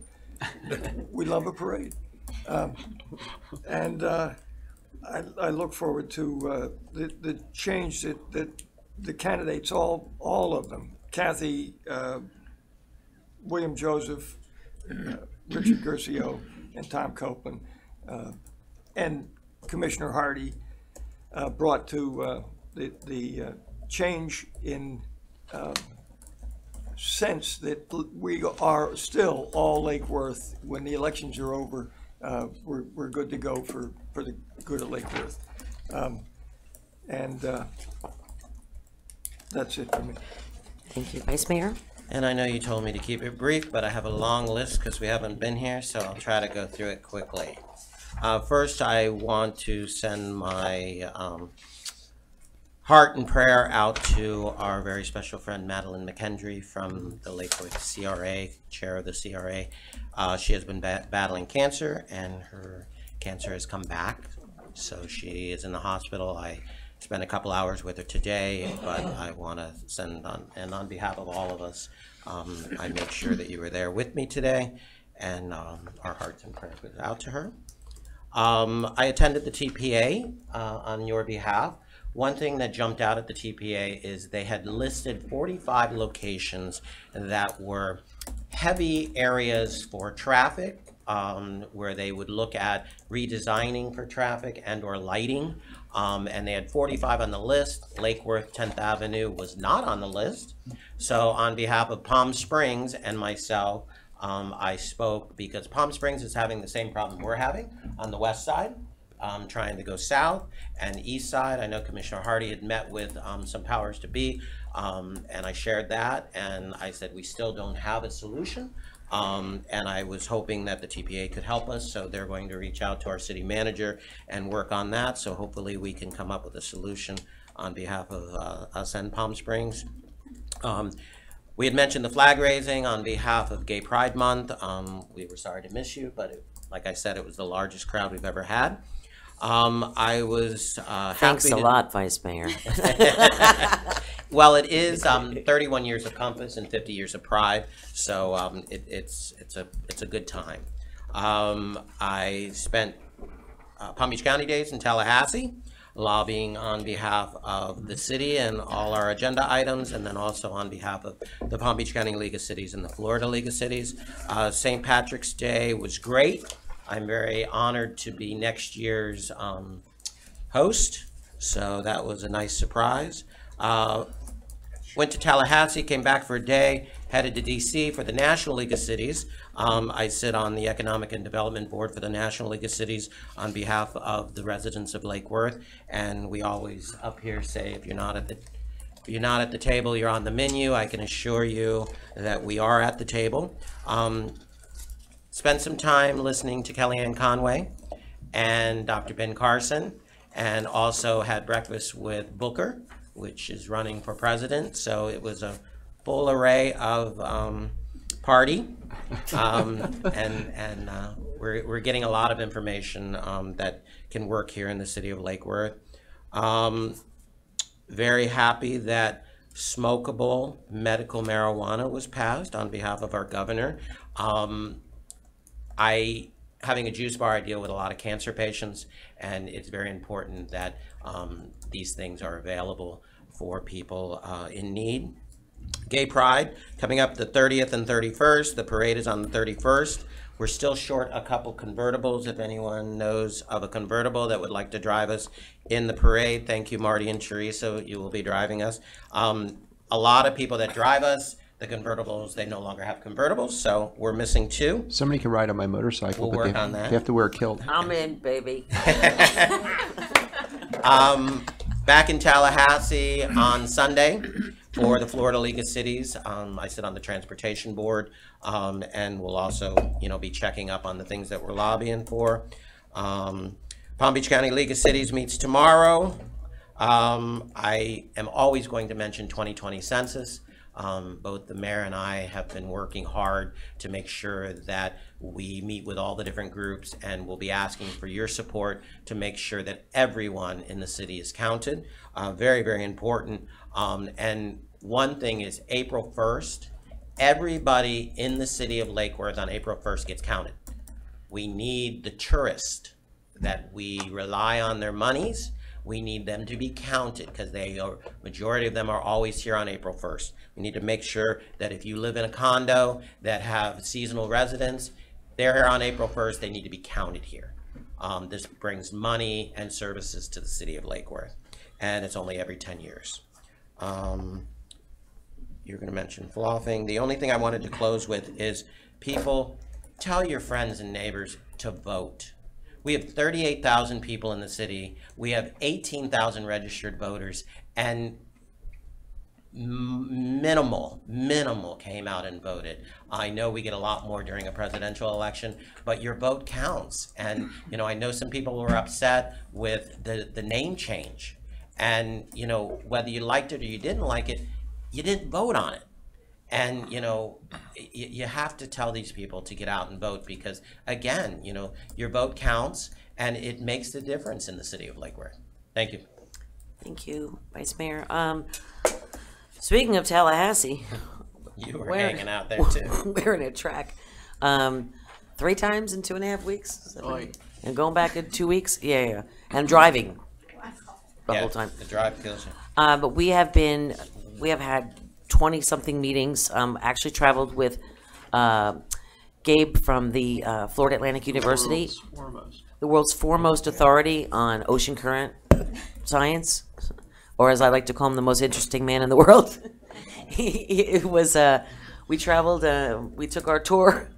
We love a parade. And I look forward to the change that the candidates, all of them, Kathy, William Joseph, Richard Guercio, and Tom Copeland, and Commissioner Hardy brought to the change in sense that we are still all Lake Worth. When the elections are over, we're good to go for the good of Lake Worth. And that's it for me. Thank you. Vice Mayor? And I know you told me to keep it brief, but I have a long list because we haven't been here, so I'll try to go through it quickly. First, I want to send my heart and prayer out to our very special friend Madeline McKendry from the Lake Worth CRA, chair of the CRA. She has been battling cancer, and her cancer has come back, so she is in the hospital. I spent a couple hours with her today, but I want to send on behalf of all of us, I make sure that you were there with me today, and our hearts and prayers goes out to her. I attended the TPA on your behalf. One thing that jumped out at the TPA is they had listed 45 locations that were heavy areas for traffic, where they would look at redesigning for traffic and or lighting. And they had 45 on the list. Lake Worth 10th Avenue was not on the list. So on behalf of Palm Springs and myself, I spoke because Palm Springs is having the same problem we're having on the west side, trying to go south, and east side. I know Commissioner Hardy had met with some powers to be, and I shared that, and I said we still don't have a solution. And I was hoping that the TPA could help us, so they're going to reach out to our city manager and work on that, so hopefully we can come up with a solution on behalf of us and Palm Springs. We had mentioned the flag raising on behalf of Gay Pride Month. We were sorry to miss you, but like I said, it was the largest crowd we've ever had. I was Thanks a lot, Vice Mayor. Well, it is 31 years of Compass and 50 years of Pride, so it's a good time. I spent Palm Beach County Days in Tallahassee, lobbying on behalf of the city and all our agenda items, and then also on behalf of the Palm Beach County League of Cities and the Florida League of Cities. St. Patrick's Day was great. I'm very honored to be next year's host, so that was a nice surprise. Went to Tallahassee, came back for a day, headed to DC for the National League of Cities. I sit on the Economic and Development Board for the National League of Cities on behalf of the residents of Lake Worth, and we always up here say if you're not at the table, you're on the menu. I can assure you that we are at the table. Spent some time listening to Kellyanne Conway and Dr. Ben Carson, and also had breakfast with Booker, which is running for president. So it was a full array of party, and we're getting a lot of information that can work here in the city of Lake Worth. Very happy that smokable medical marijuana was passed on behalf of our governor. Having a juice bar, I deal with a lot of cancer patients, and it's very important that these things are available for people in need. Gay Pride, coming up the 30th and 31st. The parade is on the 31st. We're still short a couple convertibles. If anyone knows of a convertible that would like to drive us in the parade, thank you, Marty and Teresa. You will be driving us. A lot of people that drive us, the convertibles, they no longer have convertibles, so we're missing 2. Somebody can ride on my motorcycle, We'll but work on that. they have to wear a kilt. I'm in, baby. Back in Tallahassee on Sunday for the Florida League of Cities. I sit on the transportation board, and we'll also, be checking up on the things that we're lobbying for. Palm Beach County League of Cities meets tomorrow. I am always going to mention 2020 census. Both the mayor and I have been working hard to make sure that we meet with all the different groups, and we'll be asking for your support to make sure that everyone in the city is counted. Very, very important. And one thing is April 1st, everybody in the city of Lake Worth on April 1st gets counted. We need the tourists that we rely on their monies. We need them to be counted because majority of them are always here on April 1st. We need to make sure that if you live in a condo that have seasonal residents, they're here on April 1st, they need to be counted here. This brings money and services to the city of Lake Worth, and it's only every 10 years. You're going to mention flossing. The only thing I wanted to close with is people, tell your friends and neighbors to vote. We have 38,000 people in the city. We have 18,000 registered voters, and minimal came out and voted. I know we get a lot more during a presidential election, but your vote counts. And, I know some people were upset with the name change. And, whether you liked it or you didn't like it, you didn't vote on it. And, you have to tell these people to get out and vote because, again, your vote counts and it makes the difference in the city of Lake Worth. Thank you. Thank you, Vice Mayor. Speaking of Tallahassee. You were hanging out there, too. Wearing a track. 3 times in 2.5 weeks? And going back in 2 weeks? Yeah. And driving the whole time. The drive kills you. But we have had 20-something meetings. Actually traveled with Gabe from the Florida Atlantic University. The world's foremost authority on ocean current science, or as I like to call him, the most interesting man in the world. We traveled, we took our tour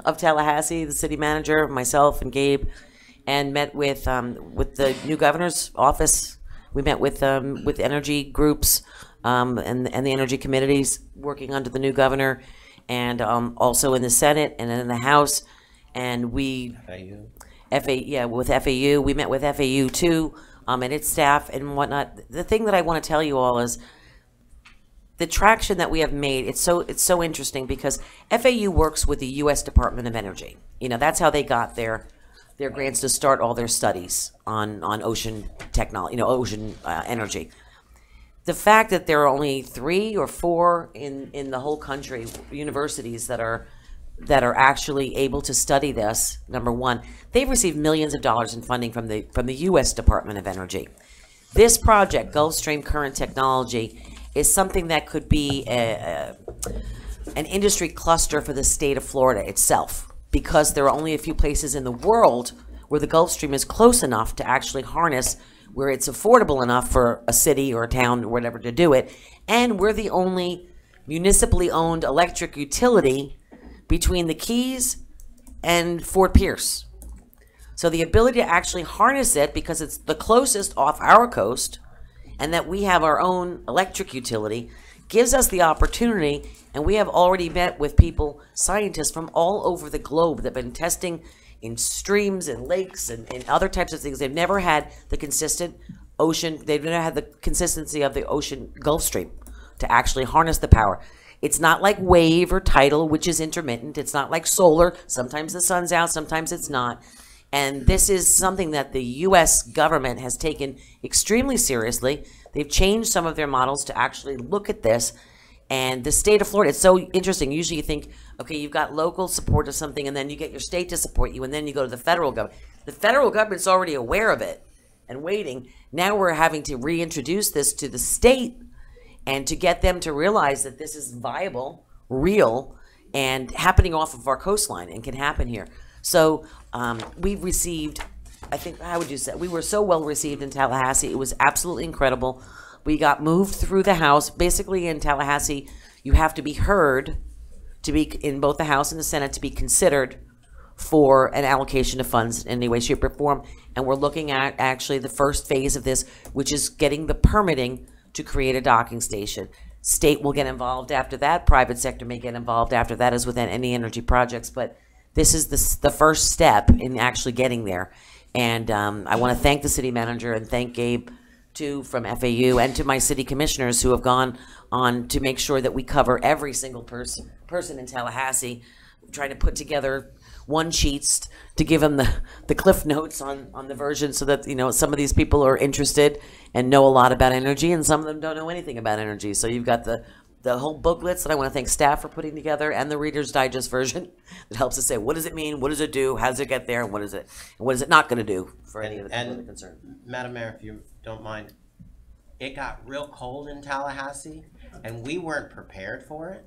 of Tallahassee, the city manager, myself and Gabe, and met with the new governor's office. We met with energy groups, and the energy committees working under the new governor, and also in the Senate and in the House, and with FAU. We met with FAU too, and its staff and whatnot. The thing that I want to tell you all is the traction that we have made. It's so interesting because FAU works with the U.S. Department of Energy. That's how they got their grants to start all their studies on ocean technology, ocean energy. The fact that there are only 3 or 4 in the whole country universities that are actually able to study this, number one, they've received millions of dollars in funding from the U.S. Department of Energy. This project, Gulfstream Current Technology, is something that could be an industry cluster for the state of Florida itself, because there are only a few places in the world where the Gulf Stream is close enough to actually harness, where it's affordable enough for a city or a town or whatever to do it, and we're the only municipally owned electric utility between the Keys and Fort Pierce. So the ability to actually harness it, because it's the closest off our coast, and that we have our own electric utility, gives us the opportunity, and we have already met with people, scientists from all over the globe that have been testing in streams and lakes and other types of things. They've never had the consistent ocean, they've never had the consistency of the ocean Gulf Stream to actually harness the power. It's not like wave or tidal, which is intermittent. It's not like solar. Sometimes the sun's out, sometimes it's not. And this is something that the U.S. government has taken extremely seriously. They've changed some of their models to actually look at this. And the state of Florida, it's so interesting. Usually you think, okay, you've got local support of something, and then you get your state to support you, and then you go to the federal government. The federal government's already aware of it and waiting. Now we're having to reintroduce this to the state and to get them to realize that this is viable, real, and happening off of our coastline and can happen here. So we've received, I think, how would you say, we were so well received in Tallahassee. It was absolutely incredible. We got moved through the House. Basically, in Tallahassee, you have to be heard to be in both the House and the Senate to be considered for an allocation of funds in any way, shape, or form. And we're looking at actually the first phase of this, which is getting the permitting to create a docking station. State will get involved after that. Private sector may get involved after that, as with any energy projects. But this is the first step in actually getting there. And I want to thank the city manager and thank Gabe too from FAU, and to my city commissioners who have gone on to make sure that we cover every single person in Tallahassee, trying to put together one sheets to give them the cliff notes on the version, so that, you know, some of these people are interested and know a lot about energy, and some of them don't know anything about energy. So you've got the whole booklets that I want to thank staff for putting together, and the Reader's Digest version that helps us say, what does it mean, what does it do, how does it get there, and what is it not going to do for any of the people that are concerned. Madam Mayor, if you don't mind, it got real cold in Tallahassee, and we weren't prepared for it.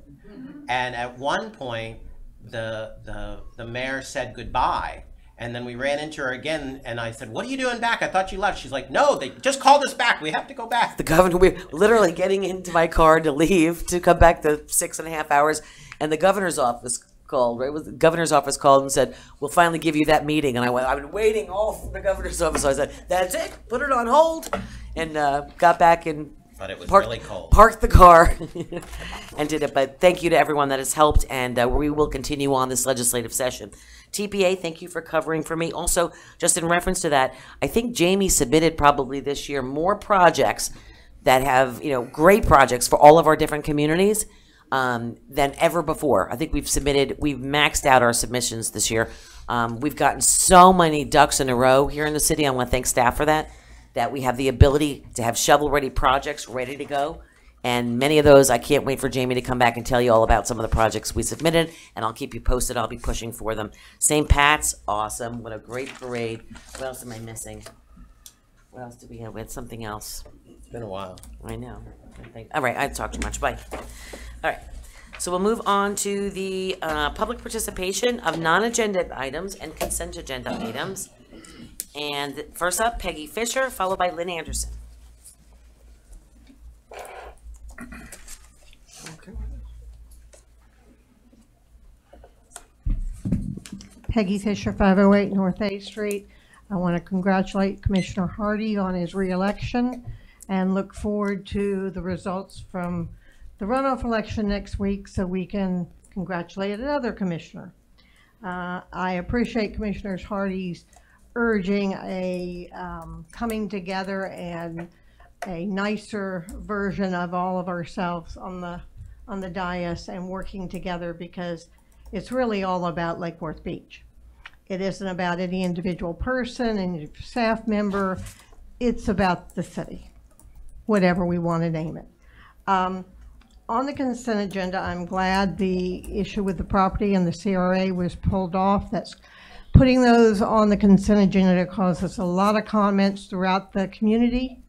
And at one point, the mayor said goodbye, and then we ran into her again, and I said, what are you doing back? I thought you left. She's like, no, they just called us back. We have to go back. The governor, we're literally getting into my car to leave, to come back the 6.5 hours, and the governor's office called, right? The governor's office called and said, we'll finally give you that meeting. And I went, I've been waiting all from the governor's office. So I said, that's it, put it on hold, and got back and but it was really cold. Parked the car and did it. But thank you to everyone that has helped, and we will continue on this legislative session. TPA, thank you for covering for me. Also, just in reference to that, I think Jamie submitted probably this year more projects that have, you know, great projects for all of our different communities than ever before. I think we've maxed out our submissions this year. We've gotten so many ducks in a row here in the city. I want to thank staff for that we have the ability to have shovel-ready projects ready to go. And many of those, I can't wait for Jamie to come back and tell you all about some of the projects we submitted, and I'll keep you posted. I'll be pushing for them. St. Pat's, awesome. What a great parade. What else am I missing? What else did we have? We had something else. It's been a while. I know. All right, I talked too much. Bye. All right. So we'll move on to the public participation of non-agenda items and consent agenda items. And first up, Peggy Fisher, followed by Lynn Anderson. Peggy Fisher, 508 North A Street. I want to congratulate Commissioner Hardy on his reelection and look forward to the results from the runoff election next week so we can congratulate another commissioner. I appreciate Commissioner Hardy's urging a coming together and a nicer version of all of ourselves on the dais and working together, because it's really all about Lake Worth Beach. It isn't about any individual person and staff member. It's about the city, whatever we want to name it. On the consent agenda, I'm glad the issue with the property and the CRA was pulled off. That's putting those on the consent agenda causes a lot of comments throughout the community.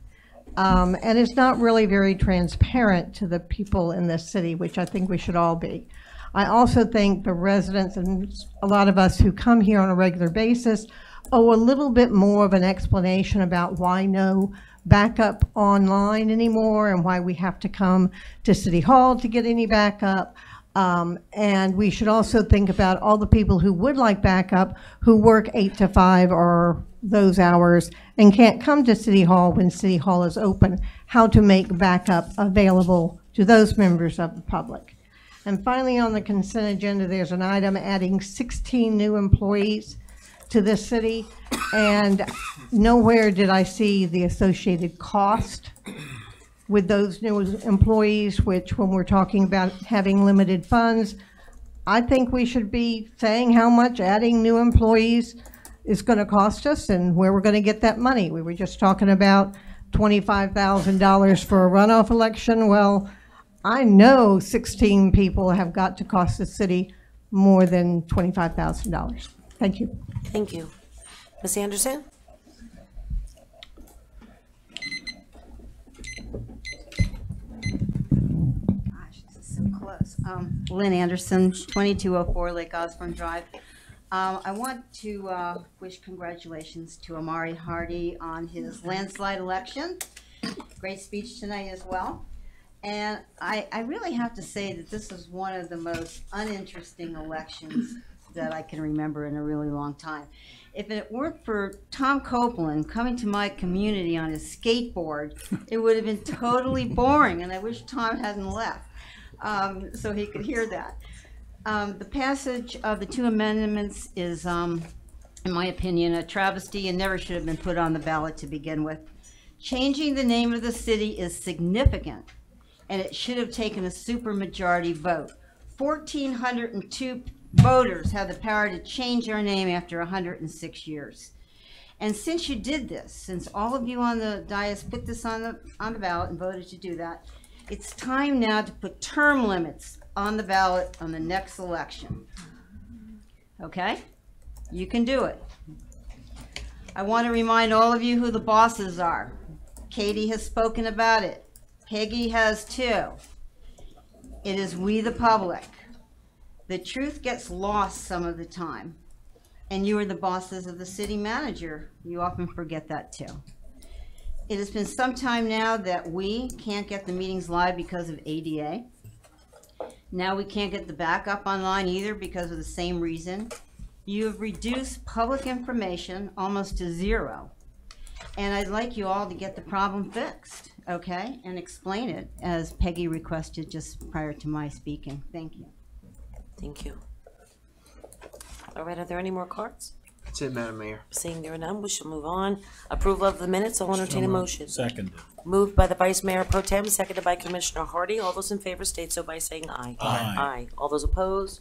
And it's not really very transparent to the people in this city, which I think we should all be. I also think the residents and a lot of us who come here on a regular basis owe a little bit more of an explanation about why no backup online anymore and why we have to come to City Hall to get any backup. And we should also think about all the people who would like backup, who work 8 to 5 or those hours and can't come to City Hall when City Hall is open, how to make backup available to those members of the public. And finally, on the consent agenda, there's an item adding 16 new employees to this city, and nowhere did I see the associated cost with those new employees, which when we're talking about having limited funds, I think we should be saying how much adding new employees is going to cost us and where we're going to get that money. We were just talking about $25,000 for a runoff election. Well, I know 16 people have got to cost the city more than $25,000. Thank you. Thank you. Ms. Anderson? Gosh, this is so close. Lynn Anderson, 2204 Lake Osborne Drive. I want to wish congratulations to Omari Hardy on his landslide election. Great speech tonight as well. And I really have to say that this is one of the most uninteresting elections that I can remember in a really long time. If it weren't for Tom Copeland coming to my community on his skateboard, it would have been totally boring, and I wish Tom hadn't left so he could hear that. The passage of the two amendments is, in my opinion, a travesty and never should have been put on the ballot to begin with. Changing the name of the city is significant, and it should have taken a supermajority vote. 1,402 voters have the power to change their name after 106 years. And since you did this, since all of you on the dais put this on the ballot and voted to do that, it's time now to put term limits on the ballot on the next election. Okay? You can do it. I want to remind all of you who the bosses are. Katie has spoken about it. Peggy has too. It is we the public. The truth gets lost some of the time. And you are the bosses of the city manager. You often forget that too. It has been some time now that we can't get the meetings live because of ADA. Now we can't get the backup online either because of the same reason. You have reduced public information almost to zero. And I'd like you all to get the problem fixed, okay? And explain it as Peggy requested just prior to my speaking. Thank you. Thank you. All right, are there any more cards? That's it, Madam Mayor. Seeing there are none, we shall move on. Approval of the minutes, I'll entertain a motion. Second. Moved by the Vice Mayor Pro Tem, seconded by Commissioner Hardy. All those in favor state so by saying aye. Aye. Aye. All those opposed?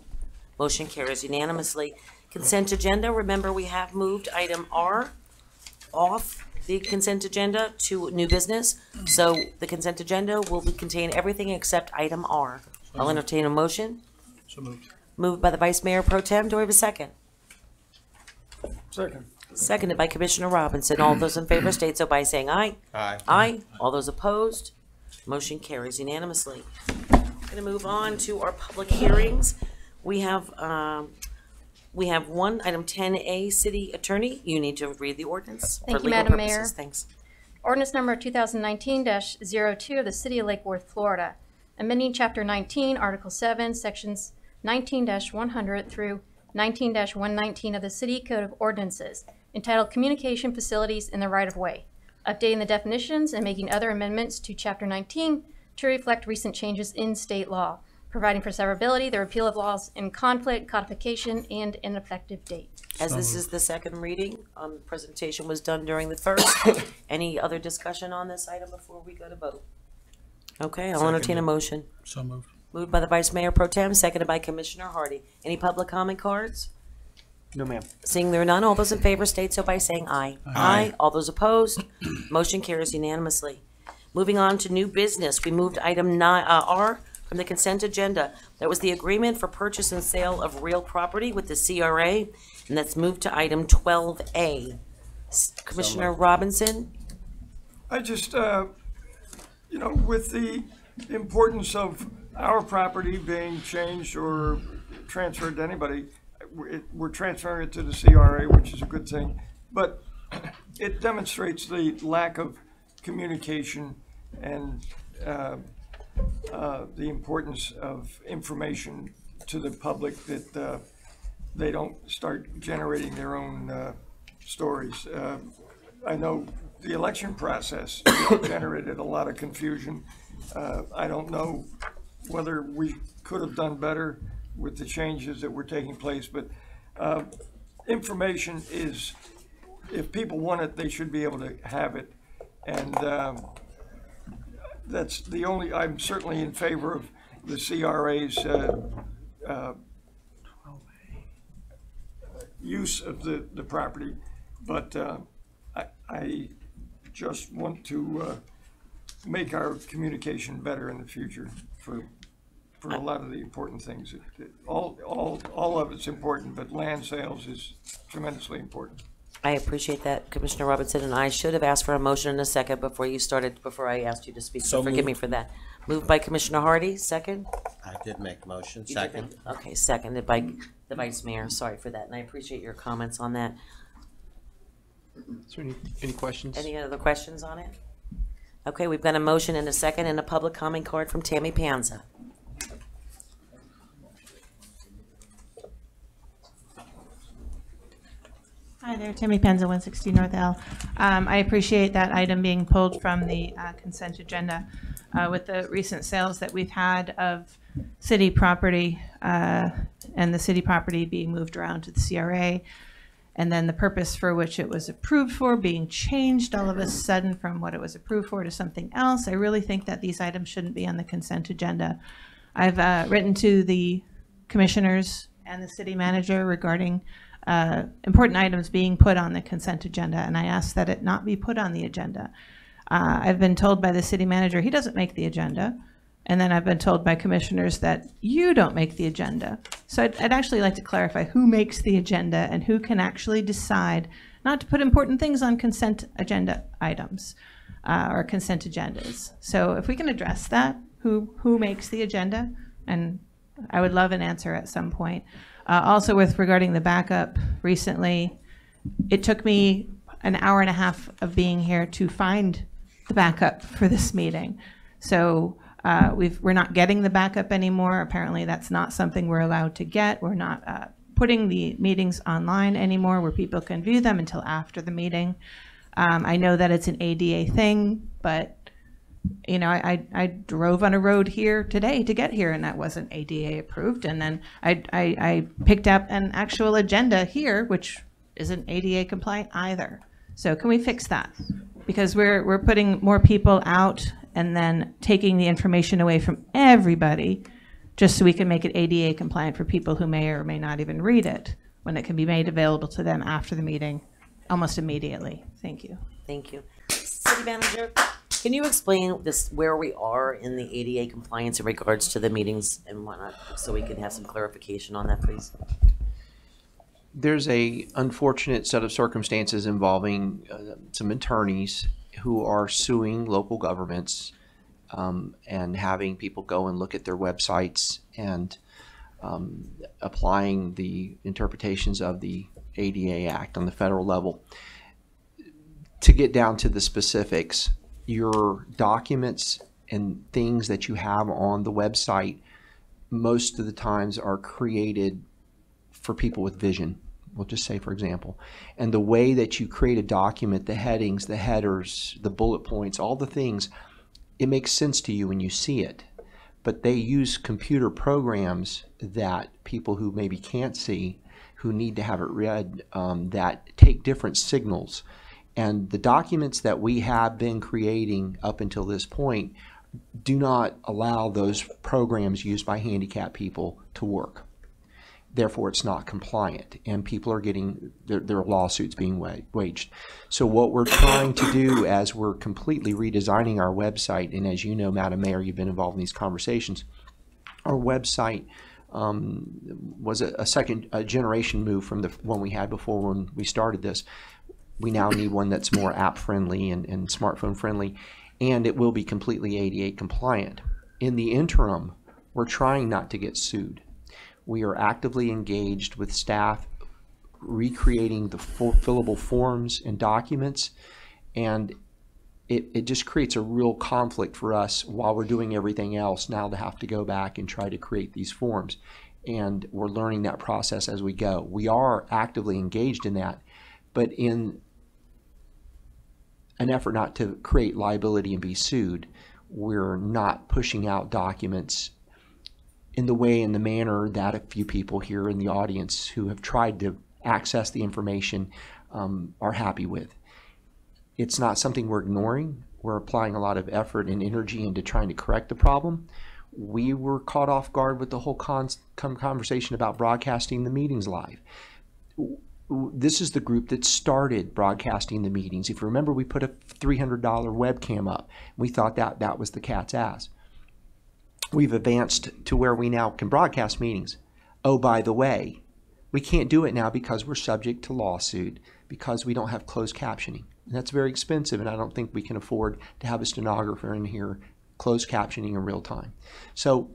Motion carries unanimously. Consent agenda, remember we have moved item R off the consent agenda to new business. So the consent agenda will contain everything except item R. I'll entertain a motion. So moved. Moved by the Vice Mayor Pro Tem. Do I have a second? Second. Seconded by Commissioner Robinson. All those in favor state so by saying aye. Aye. Aye. All those opposed? Motion carries unanimously. Going to move on to our public hearings. We have one, item 10A, City Attorney. You need to read the ordinance for Thank you, legal Madam purposes. Mayor. Thanks. Ordinance number 2019-02 of the City of Lake Worth, Florida, amending Chapter 19, Article 7, Sections 19-100 through 19-119 of the City Code of Ordinances, entitled Communication Facilities in the Right-of-Way, updating the definitions and making other amendments to Chapter 19 to reflect recent changes in state law, providing for severability, the repeal of laws in conflict, codification, and an effective date. As this is the second reading, the presentation was done during the first. Any other discussion on this item before we go to vote? Okay, I'll entertain a motion. So moved. Moved by the Vice Mayor Pro Tem, seconded by Commissioner Hardy. Any public comment cards? No, ma'am. Seeing there are none, all those in favor state so by saying aye. Aye. All those opposed? Motion carries unanimously. Moving on to new business, we moved item R from the consent agenda. That was the agreement for purchase and sale of real property with the CRA, and that's moved to item 12A. Commissioner Robinson? I just, with the importance of our property being changed or transferred to anybody, we're transferring it to the CRA, which is a good thing. But it demonstrates the lack of communication and the importance of information to the public, that they don't start generating their own stories. I know the election process generated a lot of confusion. I don't know whether we could have done better with the changes that were taking place, but information is, if people want it, they should be able to have it. And that's the only, I'm certainly in favor of the CRA's use of the property, but I just want to make our communication better in the future for a lot of the important things. All of it's important, but land sales is tremendously important. I appreciate that, Commissioner Robinson, and I should have asked for a motion in a second before I asked you to speak, so forgive me for that. Moved by Commissioner Hardy, second? I did make a motion, You second. did? Okay, seconded by the Vice Mayor, sorry for that, and I appreciate your comments on that. Is there any questions? Any other questions on it? Okay, we've got a motion and a second and a public comment card from Tammy Panza. Hi there, Tammy Penza, 160 North L. I appreciate that item being pulled from the consent agenda. With the recent sales that we've had of city property and the city property being moved around to the CRA, and then the purpose for which it was approved for being changed all of a sudden from what it was approved for to something else, I really think that these items shouldn't be on the consent agenda. I've written to the commissioners and the city manager regarding important items being put on the consent agenda, and I ask that it not be put on the agenda. I've been told by the city manager he doesn't make the agenda, and then I've been told by commissioners that you don't make the agenda. So I'd actually like to clarify who makes the agenda and who can actually decide not to put important things on consent agenda items or consent agendas. So if we can address that, who makes the agenda, and I would love an answer at some point. Also with regarding the backup recently, it took me an hour and a half of being here to find the backup for this meeting. So we're not getting the backup anymore. Apparently that's not something we're allowed to get. We're not putting the meetings online anymore where people can view them until after the meeting. I know that it's an ADA thing, but you know, I drove on a road here today to get here, and that wasn't ADA approved. And then I picked up an actual agenda here, which isn't ADA compliant either. So can we fix that? Because we're putting more people out and then taking the information away from everybody just so we can make it ADA compliant for people who may or may not even read it, when it can be made available to them after the meeting almost immediately. Thank you. Thank you. City Manager, can you explain this, where we are in the ADA compliance in regards to the meetings and whatnot, so we can have some clarification on that, please? There's a unfortunate set of circumstances involving some attorneys who are suing local governments and having people go and look at their websites and applying the interpretations of the ADA Act on the federal level. To get down to the specifics, your documents and things that you have on the website most of the times are created for people with vision. We'll just say, for example, and the way that you create a document, the headings, the headers, the bullet points, all the things, it makes sense to you when you see it. But they use computer programs that people who maybe can't see, who need to have it read, that take different signals. And the documents that we have been creating up until this point do not allow those programs used by handicapped people to work. Therefore, it's not compliant, and people are getting their lawsuits being waged. So what we're trying to do as we're completely redesigning our website, and as you know, Madam Mayor, you've been involved in these conversations, our website was a second generation move from the one we had before when we started this. We now need one that's more app friendly and smartphone friendly, and it will be completely ADA compliant. In the interim, we're trying not to get sued. We are actively engaged with staff recreating the fillable forms and documents, and it just creates a real conflict for us while we're doing everything else now to have to go back and try to create these forms. And we're learning that process as we go. We are actively engaged in that, but in an effort not to create liability and be sued, we're not pushing out documents in the way and the manner that a few people here in the audience who have tried to access the information are happy with. It's not something we're ignoring. We're applying a lot of effort and energy into trying to correct the problem. We were caught off guard with the whole conversation about broadcasting the meetings live. this is the group that started broadcasting the meetings. If you remember, we put a $300 webcam up. We thought that was the cat's ass. We've advanced to where we now can broadcast meetings. Oh, by the way, we can't do it now because we're subject to lawsuit because we don't have closed captioning. And that's very expensive, and I don't think we can afford to have a stenographer in here closed captioning in real time. So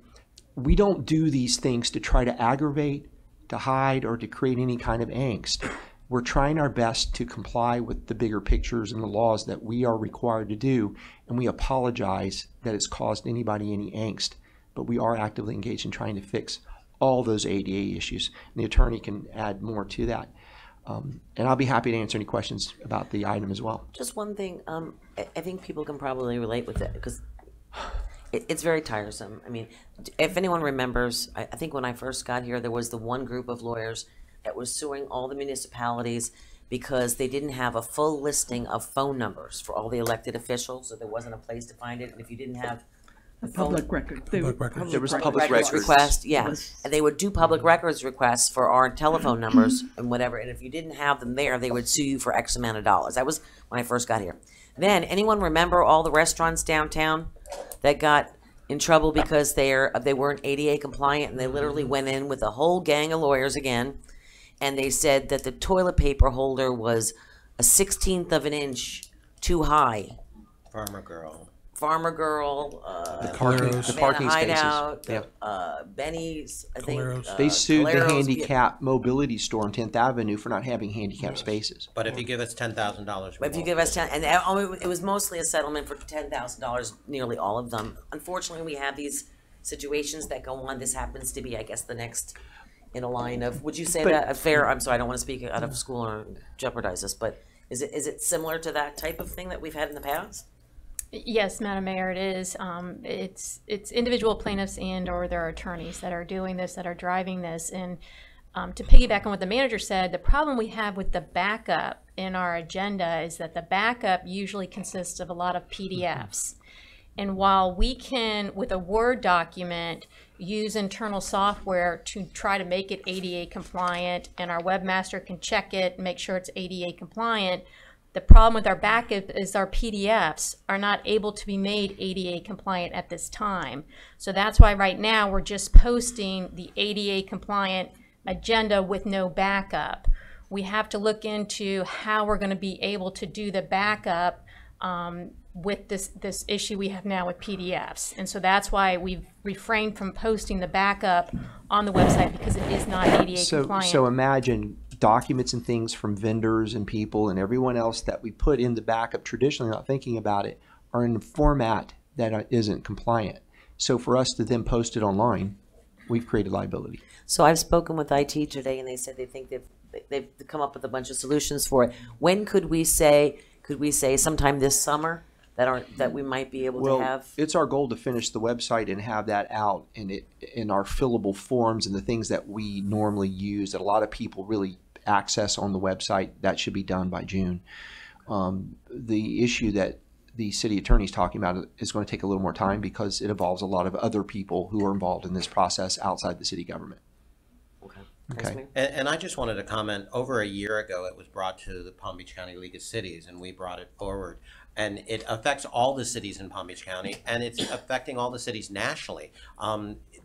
we don't do these things to try to aggravate, to hide, or to create any kind of angst. We're trying our best to comply with the bigger pictures and the laws that we are required to do, and we apologize that it's caused anybody any angst, but we are actively engaged in trying to fix all those ADA issues. And the attorney can add more to that. And I'll be happy to answer any questions about the item as well. Just one thing, I think people can probably relate with it because it's very tiresome. I mean, if anyone remembers, I think when I first got here, there was the one group of lawyers that was suing all the municipalities because they didn't have a full listing of phone numbers for all the elected officials, so there wasn't a place to find it. And if you didn't have a public record, there was a public records request, yeah, and they would do public records requests for our telephone numbers and whatever. And if you didn't have them there, they would sue you for X amount of dollars. That was when I first got here. Then, anyone remember all the restaurants downtown that got in trouble because they weren't ADA compliant, and they literally went in with a whole gang of lawyers again, and they said that the toilet paper holder was a 1/16 of an inch too high. Farmer Girl, the parking Hideout, spaces. Benny's, I think. They sued the Calero's, handicap mobility store on 10th Avenue for not having handicap spaces. but if you give us $10,000, If you give us 10, and it was mostly a settlement for $10,000, nearly all of them. Unfortunately, we have these situations that go on. This happens to be, I guess, the next in a line of. Would you say that a fair? I'm sorry, I don't want to speak out of school or jeopardize this, but is it similar to that type of thing that we've had in the past? Yes, Madam Mayor, it is. It's individual plaintiffs and or their attorneys that are doing this, that are driving this. And to piggyback on what the manager said, the problem we have with the backup in our agenda is that the backup usually consists of a lot of PDFs. And while we can, with a Word document, use internal software to try to make it ADA compliant, and our webmaster can check it and make sure it's ADA compliant, the problem with our backup is our PDFs are not able to be made ADA compliant at this time. So that's why right now we're just posting the ADA compliant agenda with no backup. We have to look into how we're going to be able to do the backup with this issue we have now with PDFs. And so that's why we've refrained from posting the backup on the website, because it is not ADA compliant. So imagine documents and things from vendors and people and everyone else that we put in the backup traditionally, not thinking about it, are in a format that isn't compliant. So for us to then post it online, we've created liability. So I've spoken with IT today, and they said they think they've come up with a bunch of solutions for it. When could we say sometime this summer that we might be able to have? It's our goal to finish the website and have that out in our fillable forms and the things that we normally use that a lot of people really access on the website. That should be done by June. The issue that the city attorney is talking about is going to take a little more time because it involves a lot of other people who are involved in this process outside the city government. Okay. And I just wanted to comment, over a year ago it was brought to the Palm Beach County League of Cities, and we brought it forward. And it affects all the cities in Palm Beach County, and it's affecting all the cities nationally.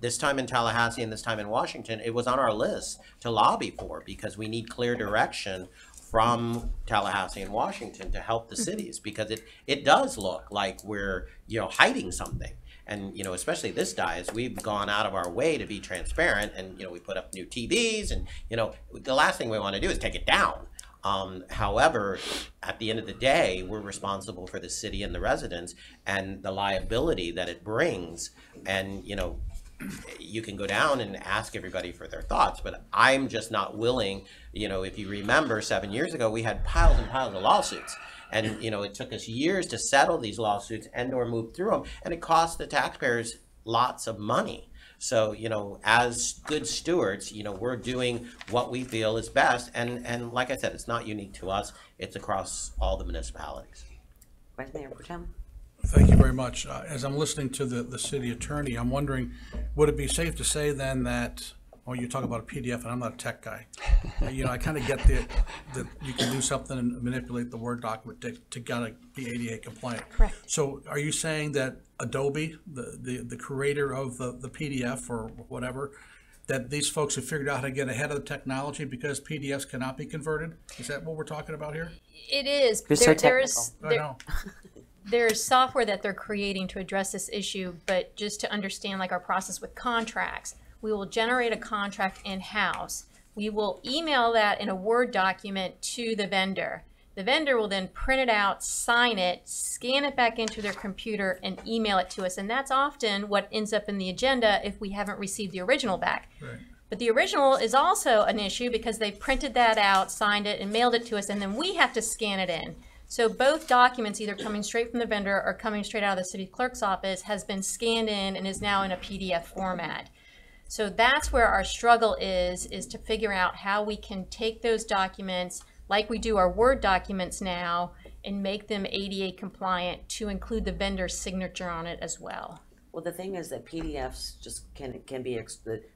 This time in Tallahassee and this time in Washington, it was on our list to lobby for, because we need clear direction from Tallahassee and Washington to help the cities, because it does look like we're hiding something. And especially this diocese, we've gone out of our way to be transparent, and we put up new TVs, and the last thing we want to do is take it down. However, at the end of the day, we're responsible for the city and the residents and the liability that it brings. And you can go down and ask everybody for their thoughts, but I'm just not willing. If you remember, 7 years ago, we had piles and piles of lawsuits. And, it took us years to settle these lawsuits and or move through them. And it cost the taxpayers lots of money. So, as good stewards, we're doing what we feel is best. And like I said, it's not unique to us. It's across all the municipalities. Vice Mayor Protem. Thank you very much. As I'm listening to the city attorney, I'm wondering, would it be safe to say then that well, you talk about a PDF, and I'm not a tech guy. You know, I kind of get that you can do something and manipulate the Word document to kind of be ADA compliant. Correct. So are you saying that Adobe, the creator of the PDF or whatever, that these folks have figured out how to get ahead of the technology because PDFs cannot be converted? Is that what we're talking about here? It is. You're so technical. There's software that they're creating to address this issue, but just to understand like our process with contracts, we will generate a contract in-house. We will email that in a Word document to the vendor. The vendor will then print it out, sign it, scan it back into their computer, and email it to us. And that's often what ends up in the agenda if we haven't received the original back. Right. But the original is also an issue because they printed that out, signed it, and mailed it to us, and then we have to scan it in. So both documents, either coming straight from the vendor or coming straight out of the city clerk's office, has been scanned in and is now in a PDF format. So that's where our struggle is to figure out how we can take those documents, like we do our Word documents now, and make them ADA compliant to include the vendor's signature on it as well. Well, the thing is that PDFs just can be,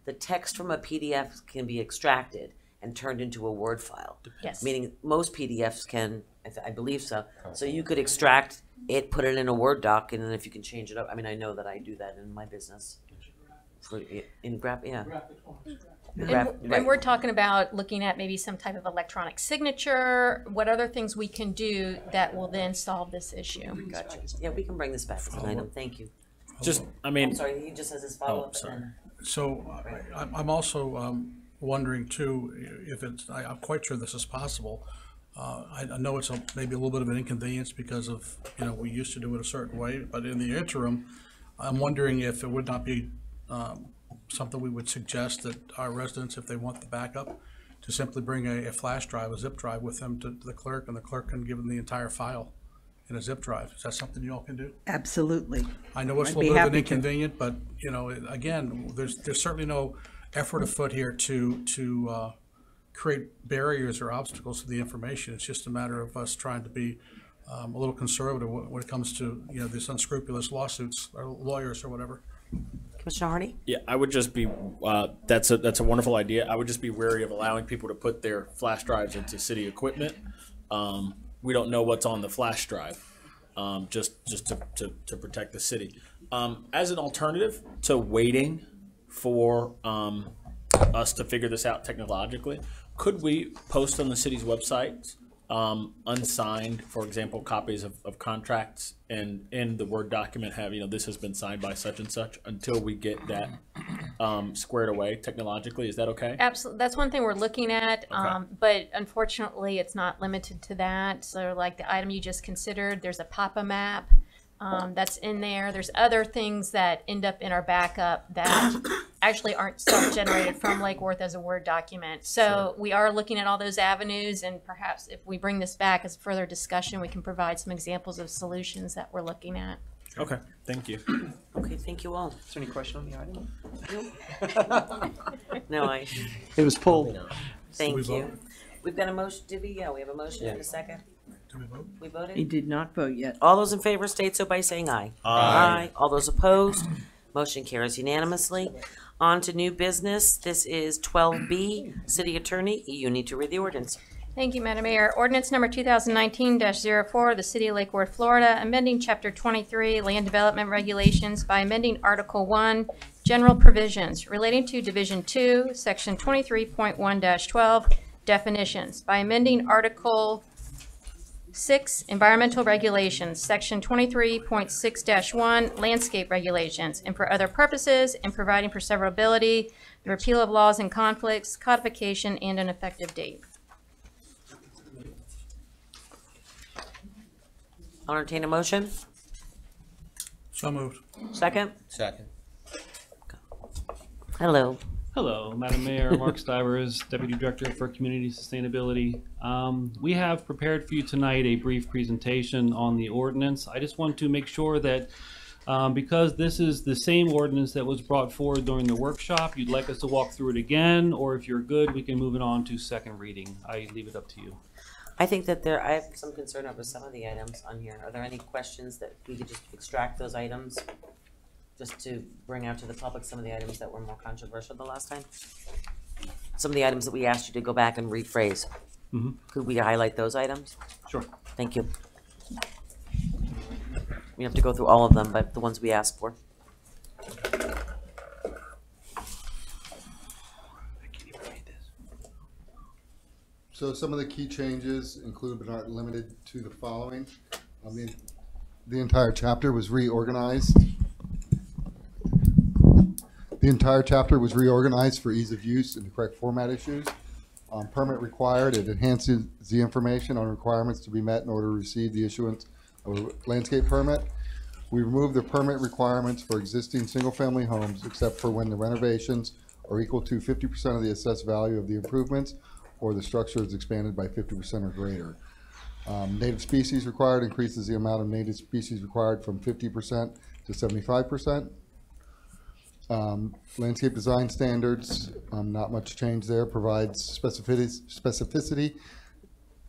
the text from a PDF can be extracted and turned into a Word file. Yes. Meaning most PDFs can, I believe so. So you could extract it, put it in a Word doc, and then if you can change it up, I mean, I know that I do that in my business. And we're talking about looking at maybe some type of electronic signature, what other things we can do that will then solve this issue. Gotcha. Yeah, we can bring this back as an item. Thank you. Just, I mean. I'm sorry, he just has his follow-up. So I'm also wondering too, if it's, I'm quite sure this is possible. I know it's maybe a little bit of an inconvenience because of, you know, we used to do it a certain way, but in the interim, I'm wondering if it would not be something we would suggest that our residents, if they want the backup, to simply bring a flash drive, a zip drive with them to the clerk, and the clerk can give them the entire file in a zip drive. Is that something you all can do? Absolutely. I know it's a little bit of an inconvenient, but, you know, again, there's certainly no effort afoot here to create barriers or obstacles to the information. It's just a matter of us trying to be a little conservative when it comes to, you know, these unscrupulous lawsuits or lawyers or whatever. Commissioner Hardy? Yeah, I would just be, that's a wonderful idea. I would just be wary of allowing people to put their flash drives into city equipment. We don't know what's on the flash drive, just to protect the city. As an alternative to waiting for us to figure this out technologically, could we post on the city's website unsigned, for example, copies of contracts, and in the Word document have, you know, this has been signed by such and such, until we get that squared away technologically? Is that okay? Absolutely. That's one thing we're looking at, Okay. but unfortunately it's not limited to that. So like the item you just considered, there's a PAPA map that's in there. There's other things that end up in our backup that actually aren't self-generated from Lake Worth as a Word document. So we are looking at all those avenues, and perhaps if we bring this back as further discussion, we can provide some examples of solutions that we're looking at. Okay, thank you. Okay, thank you all. Is there any question on the item? No, It was pulled. Thank you. We've got a motion, did we? Yeah, we have a motion and a second. Did we vote? We voted? He did not vote yet. All those in favor state so by saying aye. Aye. All those opposed, motion carries unanimously. On to new business. This is 12B. City Attorney, you need to read the ordinance. Thank you, Madam Mayor. Ordinance number 2019-04, the City of Lake Worth, Florida, amending Chapter 23, Land Development Regulations by amending Article 1, General Provisions relating to Division 2, Section 23.1-12, Definitions, by amending Article 6, Environmental Regulations, Section 23.6-1, Landscape Regulations, and for other purposes, and providing for severability, the repeal of laws and conflicts, codification, and an effective date. I'll entertain a motion. So moved. Second? Second. Hello. Hello, Madam Mayor, Mark Stivers, Deputy Director for Community Sustainability. We have prepared for you tonight a brief presentation on the ordinance. I just want to make sure that because this is the same ordinance that was brought forward during the workshop, you'd like us to walk through it again, or if you're good, we can move it on to second reading. I leave it up to you. I think that I have some concern over some of the items on here. Are there any questions that we could just extract those items? just to bring out to the public some of the items that were more controversial the last time. Some of the items that we asked you to go back and rephrase. Mm-hmm. Could we highlight those items? Sure. Thank you. We have to go through all of them, but the ones we asked for. So some of the key changes include but aren't limited to the following. The entire chapter was reorganized. The entire chapter was reorganized for ease of use and the correct format issues. Permit required, it enhances the information on requirements to be met in order to receive the issuance of a landscape permit. We removed the permit requirements for existing single-family homes except for when the renovations are equal to 50% of the assessed value of the improvements or the structure is expanded by 50% or greater. Native species required increases the amount of native species required from 50% to 75%. Landscape design standards, not much change there, provides specificity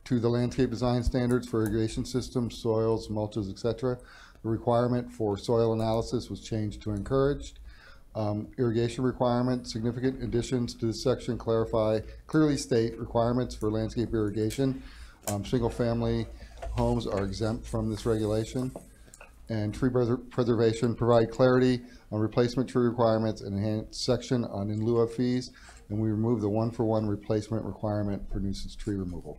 to the landscape design standards for irrigation systems, soils, mulches, etc. The requirement for soil analysis was changed to encouraged. Irrigation requirement, significant additions to this section clearly state requirements for landscape irrigation. Single-family homes are exempt from this regulation. And tree preservation, provide clarity on replacement tree requirements and enhanced section on in lieu of fees. And we remove the one-for-one replacement requirement for nuisance tree removal.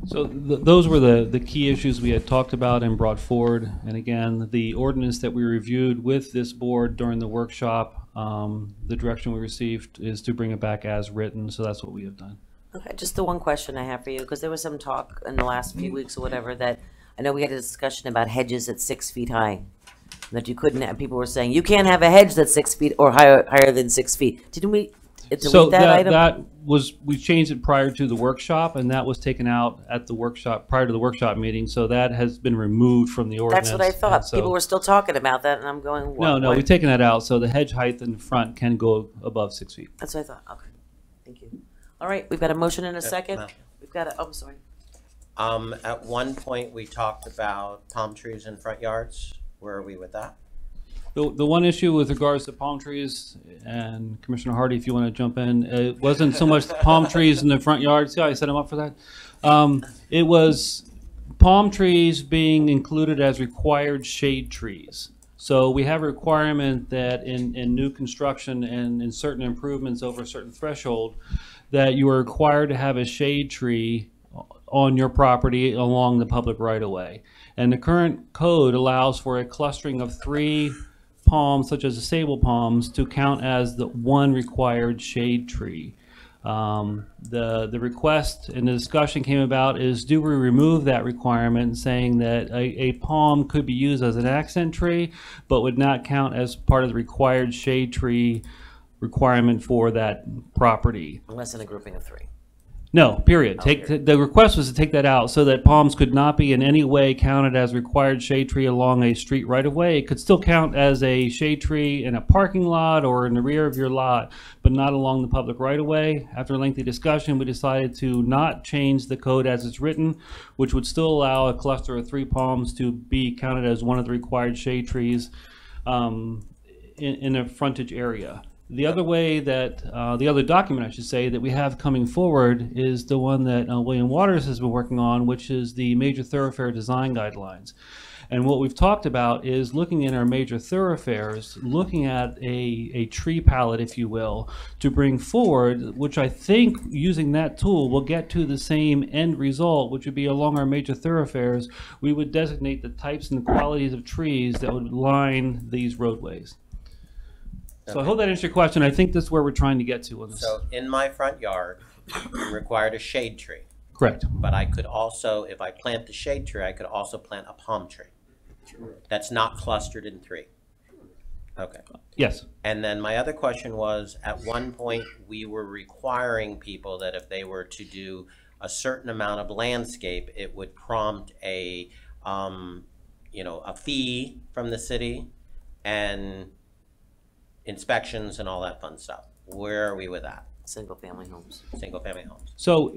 So those were the key issues we had talked about and brought forward. And again, the ordinance that we reviewed with this board during the workshop, the direction we received is to bring it back as written. So that's what we have done. Okay, just the one question I have for you, because there was some talk in the last few weeks or whatever that, I know we had a discussion about hedges at 6 feet high. That you couldn't have, people were saying, you can't have a hedge that's 6 feet or higher than 6 feet. Didn't we delete that item? That was, we changed it prior to the workshop, and that was taken out at the workshop, prior to the workshop meeting, so that has been removed from the ordinance. That's what I thought. So, people were still talking about that, and I'm going, what? No, we've taken that out, so the hedge height in the front can go above 6 feet. That's what I thought. Okay, thank you. All right, we've got a motion and a second. No. We've got a, oh, I'm sorry. At one point, we talked about palm trees in front yards. Where are we with that? The one issue with regards to palm trees, and Commissioner Hardy, if you want to jump in, it wasn't so much the palm trees in the front yard. See how I set them up for that? It was palm trees being included as required shade trees. So we have a requirement that in new construction and in certain improvements over a certain threshold, that you are required to have a shade tree on your property along the public right-of-way. And the current code allows for a clustering of 3 palms, such as the sable palms, to count as the one required shade tree. The request and the discussion came about is, do we remove that requirement, saying that a palm could be used as an accent tree, but would not count as part of the required shade tree requirement for that property? Unless in a grouping of 3. No, period. The request was to take that out so that palms could not be in any way counted as required shade tree along a street right of way. It could still count as a shade tree in a parking lot or in the rear of your lot, but not along the public right of way. After a lengthy discussion, we decided to not change the code as it's written, which would still allow a cluster of 3 palms to be counted as one of the required shade trees in a frontage area. The other way that, the other document I should say that we have coming forward is the one that William Waters has been working on, which is the major thoroughfare design guidelines. And what we've talked about is looking in our major thoroughfares, looking at a tree palette, if you will, to bring forward, which I think using that tool will get to the same end result, which would be along our major thoroughfares, we would designate the types and the qualities of trees that would line these roadways. So I hope that answers your question. I think that's where we're trying to get to on this. So in my front yard, I'm required a shade tree. Correct. But I could also, if I plant the shade tree, I could also plant a palm tree. That's not clustered in 3. Okay. Yes. And then my other question was, at one point we were requiring people that if they were to do a certain amount of landscape, it would prompt a, a fee from the city and inspections and all that fun stuff. Where are we with that? Single family homes. Single family homes. So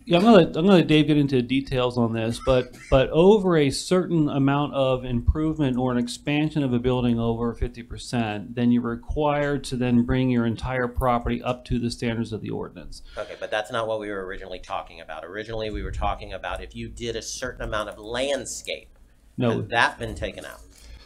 Yeah, I'm gonna let Dave get into details on this, but over a certain amount of improvement or an expansion of a building over 50%, then you're required to then bring your entire property up to the standards of the ordinance. Okay, but that's not what we were originally talking about. Originally, we were talking about if you did a certain amount of landscape. No. Has that been taken out?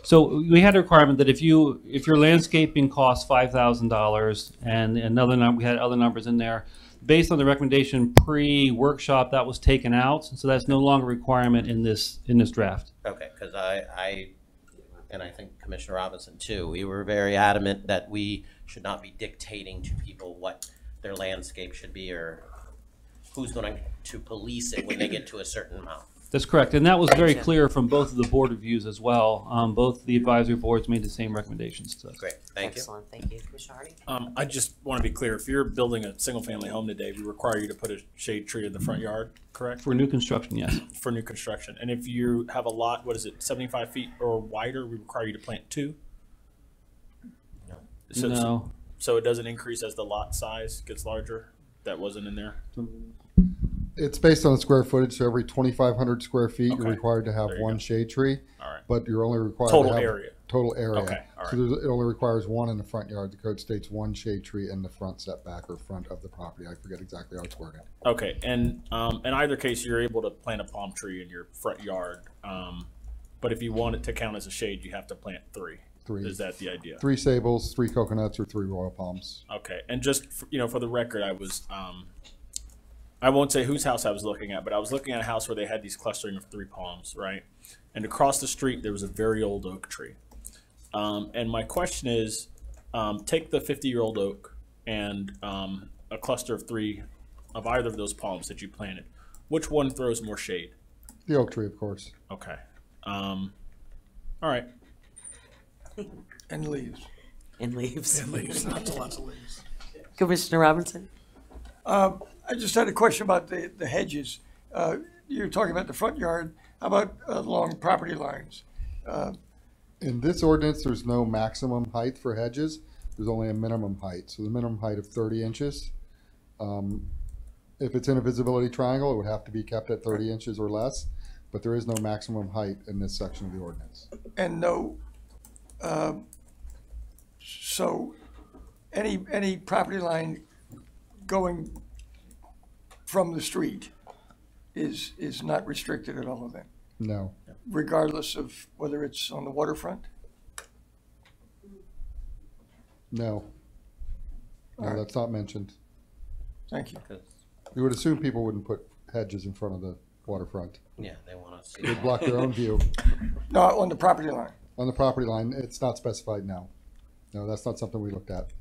So we had a requirement that if your landscaping costs $5,000 and another number, we had other numbers in there. Based on the recommendation pre-workshop, that was taken out, so that's no longer a requirement in this draft. Okay, because I think Commissioner Robinson too, we were very adamant that we should not be dictating to people what their landscape should be or who's going to police it when they get to a certain amount. That's correct, and that was very clear from both of the board reviews as well. Both the advisory boards made the same recommendations to us. Great, thank you. Excellent, thank you. Commissioner Hardy? I just want to be clear. If you're building a single-family home today, we require you to put a shade tree in the front yard, correct? For new construction, yes. For new construction. And if you have a lot, what is it, 75 feet or wider, we require you to plant 2? No. No. So it doesn't increase as the lot size gets larger? That wasn't in there? It's based on the square footage, so every 2,500 square feet, Okay. you're required to have There you one go. shade tree. All right. But you're only required Total to have area. Total area. Okay, all So it only requires 1 in the front yard. The code states 1 shade tree in the front setback or front of the property. I forget exactly how it's worded. Okay, and in either case, you're able to plant a palm tree in your front yard. But if you want it to count as a shade, you have to plant 3. 3. Is that the idea? 3 sables, 3 coconuts, or 3 royal palms. Okay, and just for the record, I was I won't say whose house I was looking at, but I was looking at a house where they had these clustering of 3 palms, right? And across the street there was a very old oak tree. And my question is, take the 50-year-old oak and a cluster of 3 of either of those palms that you planted. Which one throws more shade? The oak tree, of course. Okay. All right. And leaves. And leaves. And leaves, lots of leaves. Commissioner Robinson? I just had a question about the hedges. You're talking about the front yard. How about along property lines? In this ordinance, there's no maximum height for hedges. There's only a minimum height. So the minimum height of 30 inches. If it's in a visibility triangle, it would have to be kept at 30 inches or less. But there is no maximum height in this section of the ordinance. And no, so any property line going from the street is not restricted at all then, No. regardless of whether it's on the waterfront? No. No, Alright. that's not mentioned. Thank you. You would assume people wouldn't put hedges in front of the waterfront. Yeah, they want to see. They'd block their own view. No, on the property line. On the property line, it's not specified now. No, that's not something we looked at.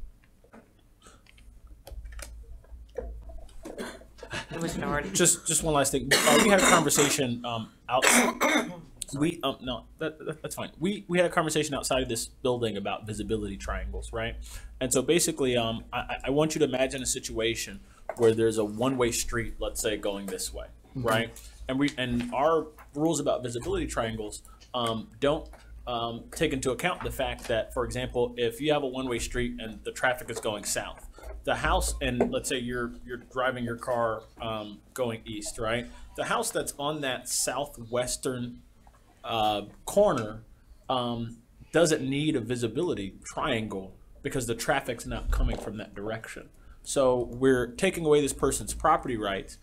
Commissioner Hardy? Just one last thing. We had a conversation out. No, that's fine. We had a conversation outside of this building about visibility triangles, right? And so basically, I want you to imagine a situation where there's a one-way street, let's say, going this way, right? And our rules about visibility triangles don't take into account the fact that, for example, if you have a one-way street and the traffic is going south, the house, and let's say you're driving your car going east, right? The house that's on that southwestern corner doesn't need a visibility triangle because the traffic's not coming from that direction. So we're taking away this person's property rights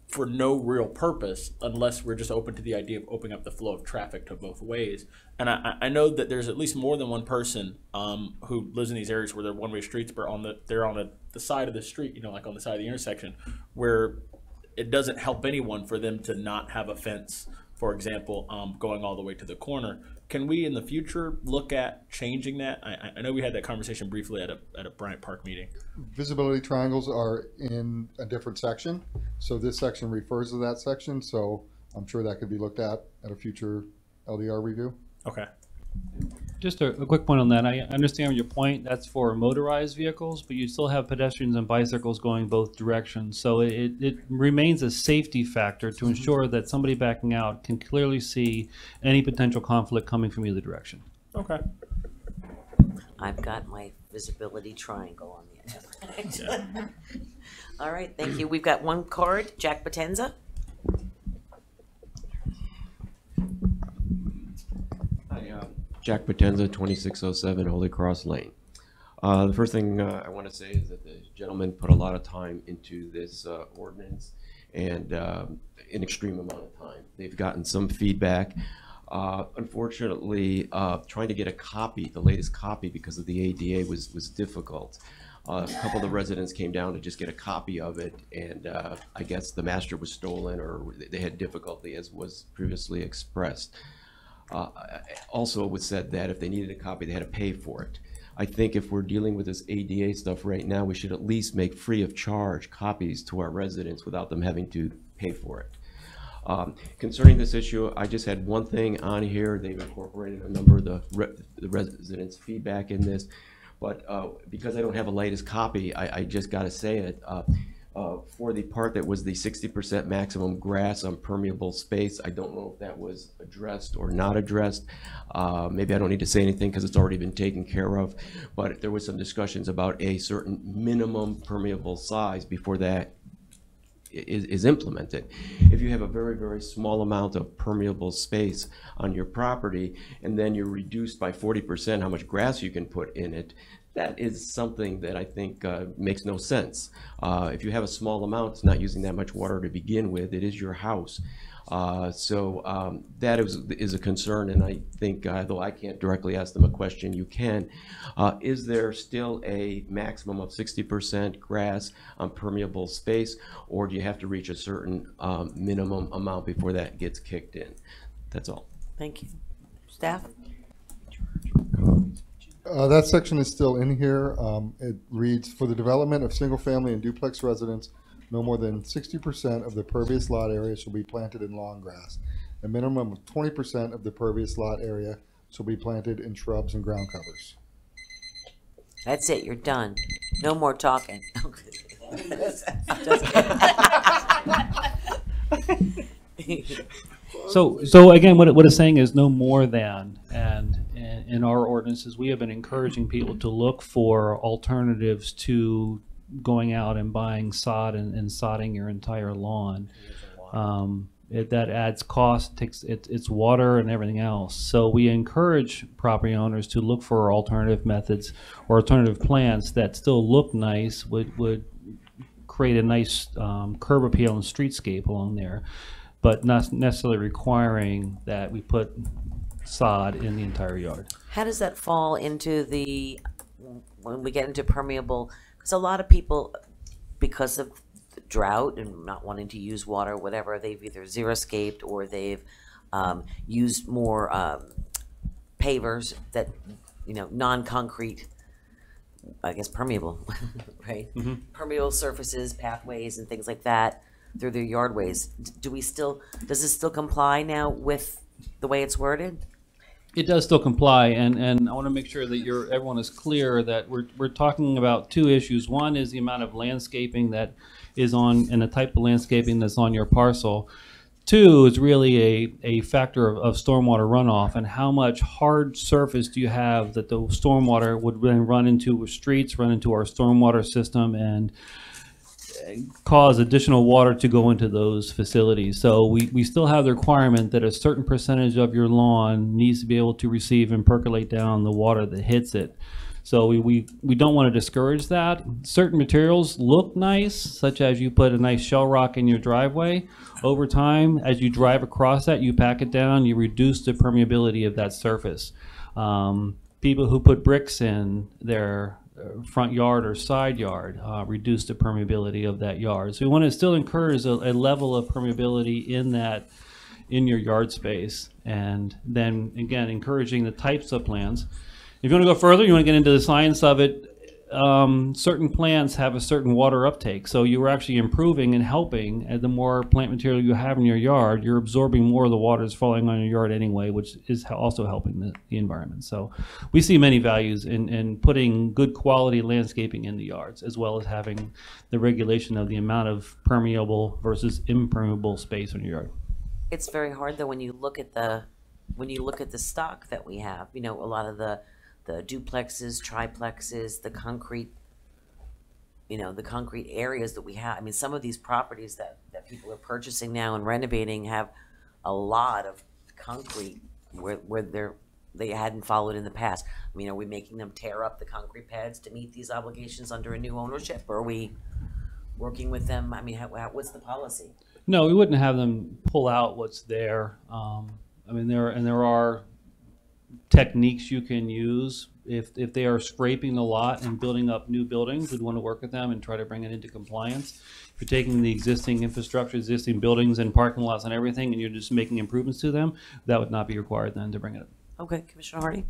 for no real purpose unless we're just open to the idea of opening up the flow of traffic to both ways. And I know that there's at least more than one person who lives in these areas where they're one-way streets, but they're on the side of the street, you know, like on the side of the intersection, where it doesn't help anyone for them to not have a fence, for example, going all the way to the corner. Can we in the future look at changing that? I know we had that conversation briefly at a Bryant Park meeting. Visibility triangles are in a different section. So this section refers to that section. So I'm sure that could be looked at a future LDR review. Okay. Just a quick point on that. I understand your point. That's for motorized vehicles, but you still have pedestrians and bicycles going both directions. So it remains a safety factor to ensure that somebody backing out can clearly see any potential conflict coming from either direction. Okay. I've got my visibility triangle on the edge. All right, thank you. We've got one card, Jack Potenza. Hi, Jack Potenza, 2607 Holy Cross Lane. The first thing I want to say is that the gentleman put a lot of time into this ordinance, and an extreme amount of time. They've gotten some feedback. Unfortunately, trying to get a copy, the latest copy, because of the ADA was difficult. A couple of the residents came down to just get a copy of it, and I guess the master was stolen, or they had difficulty, as was previously expressed. Also, it was said that if they needed a copy, they had to pay for it. I think if we're dealing with this ADA stuff right now, we should at least make free of charge copies to our residents without them having to pay for it. Concerning this issue, I just had one thing on here. They've incorporated a number of the residents' feedback in this, but because I don't have a latest copy, I just got to say it. For the part that was the 60% maximum grass on permeable space, I don't know if that was addressed or not addressed. Maybe I don't need to say anything because it's already been taken care of, but there was some discussions about a certain minimum permeable size before that is implemented. If you have a very, very small amount of permeable space on your property, and then you're reduced by 40% how much grass you can put in it, that is something that I think makes no sense. If you have a small amount, it's not using that much water to begin with. It is your house. So that is a concern, and I think, though I can't directly ask them a question, you can. Is there still a maximum of 60% grass on permeable space, or do you have to reach a certain minimum amount before that gets kicked in? That's all. Thank you. Staff? That section is still in here. It reads, for the development of single-family and duplex residents, no more than 60% of the pervious lot area shall be planted in lawn grass. A minimum of 20% of the pervious lot area shall be planted in shrubs and ground covers. That's it, you're done. No more talking. So again, what it's saying is no more than, and in our ordinances, we have been encouraging people to look for alternatives to going out and buying sod and sodding your entire lawn. That adds cost, takes it's water and everything else. So we encourage property owners to look for alternative methods or alternative plants that still look nice, would create a nice curb appeal and streetscape along there, but not necessarily requiring that we put sod in the entire yard. How does that fall into the, when we get into permeable, because a lot of people, because of the drought and not wanting to use water, whatever, they've either xeriscaped or they've used more pavers that, you know, non-concrete, I guess permeable, right? Mm-hmm. Permeable surfaces, pathways, and things like that through their yardways. Do we still, does this still comply now with the way it's worded? It does still comply, and I want to make sure that everyone is clear that we're talking about two issues. One is the amount of landscaping that is on, and the type of landscaping that's on your parcel. Two is really a factor of stormwater runoff, and how much hard surface do you have that the stormwater would then run into streets, run into our stormwater system, and cause additional water to go into those facilities. So we still have the requirement that a certain percentage of your lawn needs to be able to receive and percolate down the water that hits it. So we don't want to discourage that. Certain materials look nice, such as you put a nice shell rock in your driveway. Over time, as you drive across that, you pack it down, you reduce the permeability of that surface. People who put bricks in their front yard or side yard reduce the permeability of that yard. So we want to still encourage a level of permeability in your yard space, and then again encouraging the types of plants. If you want to go further, you want to get into the science of it. Certain plants have a certain water uptake, so you are actually improving and helping. And the more plant material you have in your yard, you're absorbing more of the water that's falling on your yard anyway, which is also helping the environment. So we see many values in putting good quality landscaping in the yards, as well as having the regulation of the amount of permeable versus impermeable space in your yard. It's very hard though when you look at the stock that we have. You know, a lot of the duplexes, triplexes, the concrete you know, the concrete areas that we have. I mean, some of these properties that people are purchasing now and renovating have a lot of concrete where they hadn't followed in the past. I mean, are we making them tear up the concrete pads to meet these obligations under a new ownership? Or are we working with them? I mean, what's the policy? No, we wouldn't have them pull out what's there. I mean, there are techniques you can use. If they are scraping the lot and building up new buildings, we'd want to work with them and try to bring it into compliance. If you're taking the existing infrastructure, existing buildings and parking lots and everything, and you're just making improvements to them, that would not be required then to bring it up. Okay, Commissioner Hardy.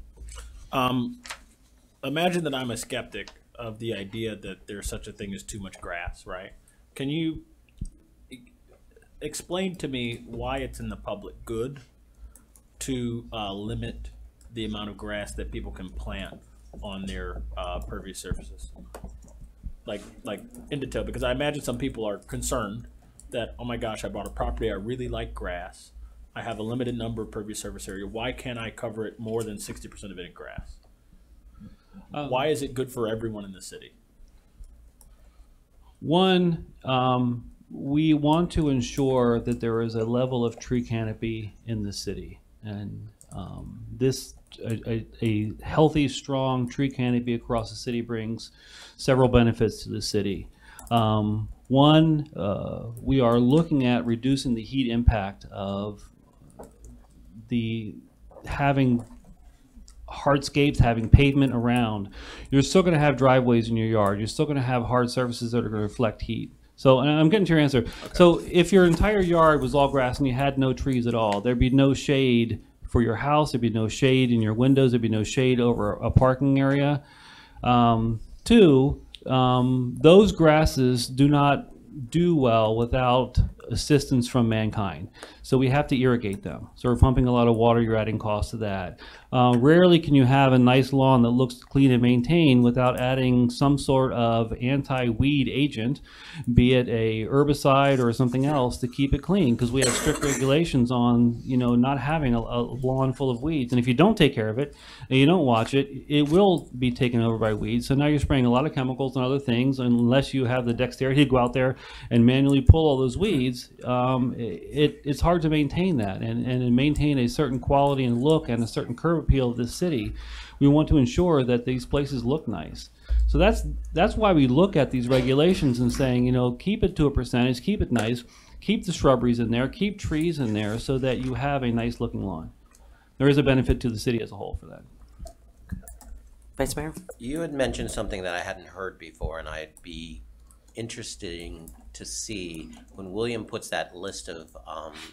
Imagine that I'm a skeptic of the idea that there's such a thing as too much grass, right? Can you explain to me why it's in the public good to limit the amount of grass that people can plant on their pervious surfaces, like in detail? Because I imagine some people are concerned that, oh my gosh, I bought a property, I really like grass, I have a limited number of pervious surface area, why can't I cover it more than 60% of it in grass? Why is it good for everyone in the city? One, we want to ensure that there is a level of tree canopy in the city, and a healthy, strong tree canopy across the city brings several benefits to the city. One, we are looking at reducing the heat impact of having hardscapes, having pavement around. You're still going to have driveways in your yard. You're still going to have hard surfaces that are going to reflect heat. So, and I'm getting to your answer. Okay. So if your entire yard was all grass and you had no trees at all, there'd be no shade for your house, there'd be no shade in your windows, there'd be no shade over a parking area. Two, those grasses do not do well without assistance from mankind. So we have to irrigate them. So we're pumping a lot of water, you're adding cost to that. Rarely can you have a nice lawn that looks clean and maintained without adding some sort of anti-weed agent, be it a herbicide or something else, to keep it clean, because we have strict regulations on, you know, not having a lawn full of weeds. And if you don't take care of it and you don't watch it, it will be taken over by weeds. So now you're spraying a lot of chemicals and other things, unless you have the dexterity to go out there and manually pull all those weeds. It's hard to maintain that and maintain a certain quality and look and a certain curb appeal of this city. We want to ensure that these places look nice. So that's why we look at these regulations and saying, you know, keep it to a percentage, keep it nice, keep the shrubberies in there, keep trees in there, so that you have a nice looking lawn. There is a benefit to the city as a whole for that. Vice Mayor? You had mentioned something that I hadn't heard before, and I'd be interesting to see when William puts that list of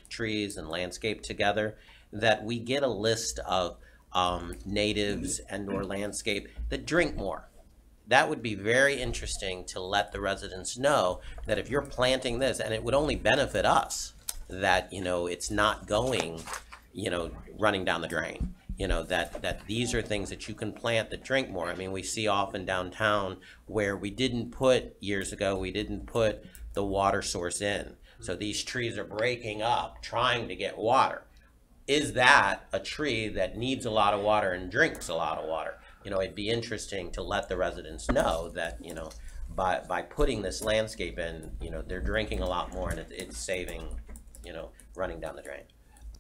trees and landscape together, that we get a list of natives and or landscape that drink more. That would be very interesting to let the residents know that if you're planting this, and it would only benefit us, that, you know, it's not going, you know, running down the drain. You know, that these are things that you can plant that drink more. I mean, we see often downtown where we didn't put, years ago, we didn't put the water source in. So these trees are breaking up, trying to get water. Is that a tree that needs a lot of water and drinks a lot of water? You know, it'd be interesting to let the residents know that, you know, by putting this landscape in, you know, they're drinking a lot more, and it's saving, you know, running down the drain.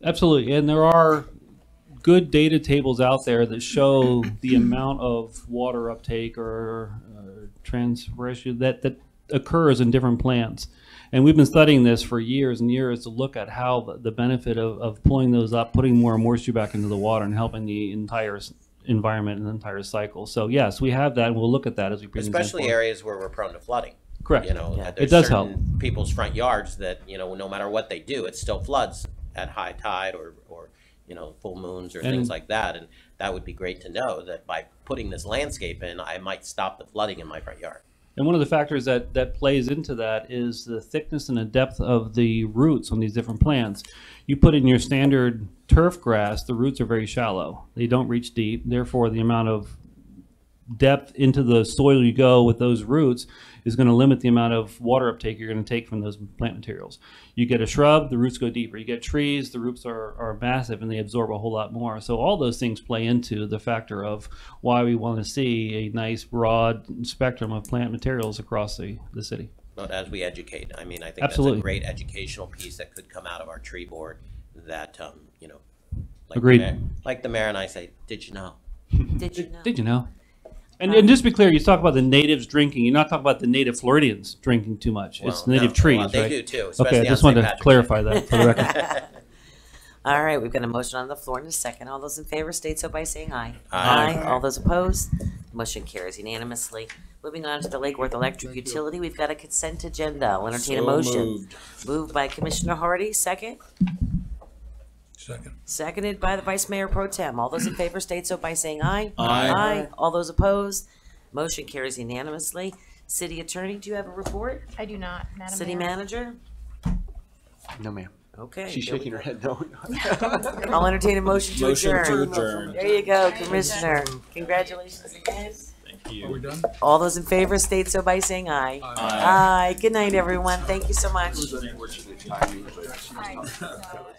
Absolutely, and there are good data tables out there that show the amount of water uptake or transpiration that occurs in different plants. And we've been studying this for years and years to look at how the benefit of pulling those up, putting more moisture back into the water, and helping the entire environment and the entire cycle. So yes, we have that, and we'll look at that as we present. Especially areas where we're prone to flooding. Correct. You know, yeah. There's It does certain help. People's front yards that, you know, no matter what they do, it still floods at high tide or you know, full moons or things like that. And that would be great to know that by putting this landscape in, I might stop the flooding in my front yard. And one of the factors that plays into that is the thickness and the depth of the roots on these different plants. You put in your standard turf grass, the roots are very shallow. They don't reach deep. Therefore, the amount of depth into the soil you go with those roots is going to limit the amount of water uptake you're going to take from those plant materials. You get a shrub, the roots go deeper. You get trees, the roots are massive and they absorb a whole lot more. So all those things play into the factor of why we want to see a nice broad spectrum of plant materials across the city. But as we educate, I mean, I think Absolutely. that's a great educational piece that could come out of our tree board that, you know, like Agreed. Like the mayor and I say, did you know? Did you know? Did you know? And just to be clear, you talk about the natives drinking. You're not talking about the native Floridians drinking too much. Well, it's native no. trees, Well, they right? do too, especially Okay, I just on wanted St. to Patrick's clarify Day. that for the record. All right, we've got a motion on the floor and a second. All those in favor state so by saying aye. Aye. All those opposed? Motion carries unanimously. Moving on to the Lake Worth Electric Utility, we've got a consent agenda. I'll entertain a So motion. moved. Moved by Commissioner Hardy, second. Second. Seconded by the Vice Mayor Pro Tem. All those in favor state so by saying aye. Aye. Aye. All those opposed? Motion carries unanimously. City Attorney, do you have a report? I do not, Madam City Mayor. Manager? No, ma'am. Okay. She's there we shaking her go. head no. I'll entertain a motion to Motion to adjourn. adjourn. There you go, Commissioner. Congratulations again. Thank you. Are we done? All those in favor state so by saying aye. Aye. Aye. Good night, everyone. Thank you so much. Unfortunately, timing, but-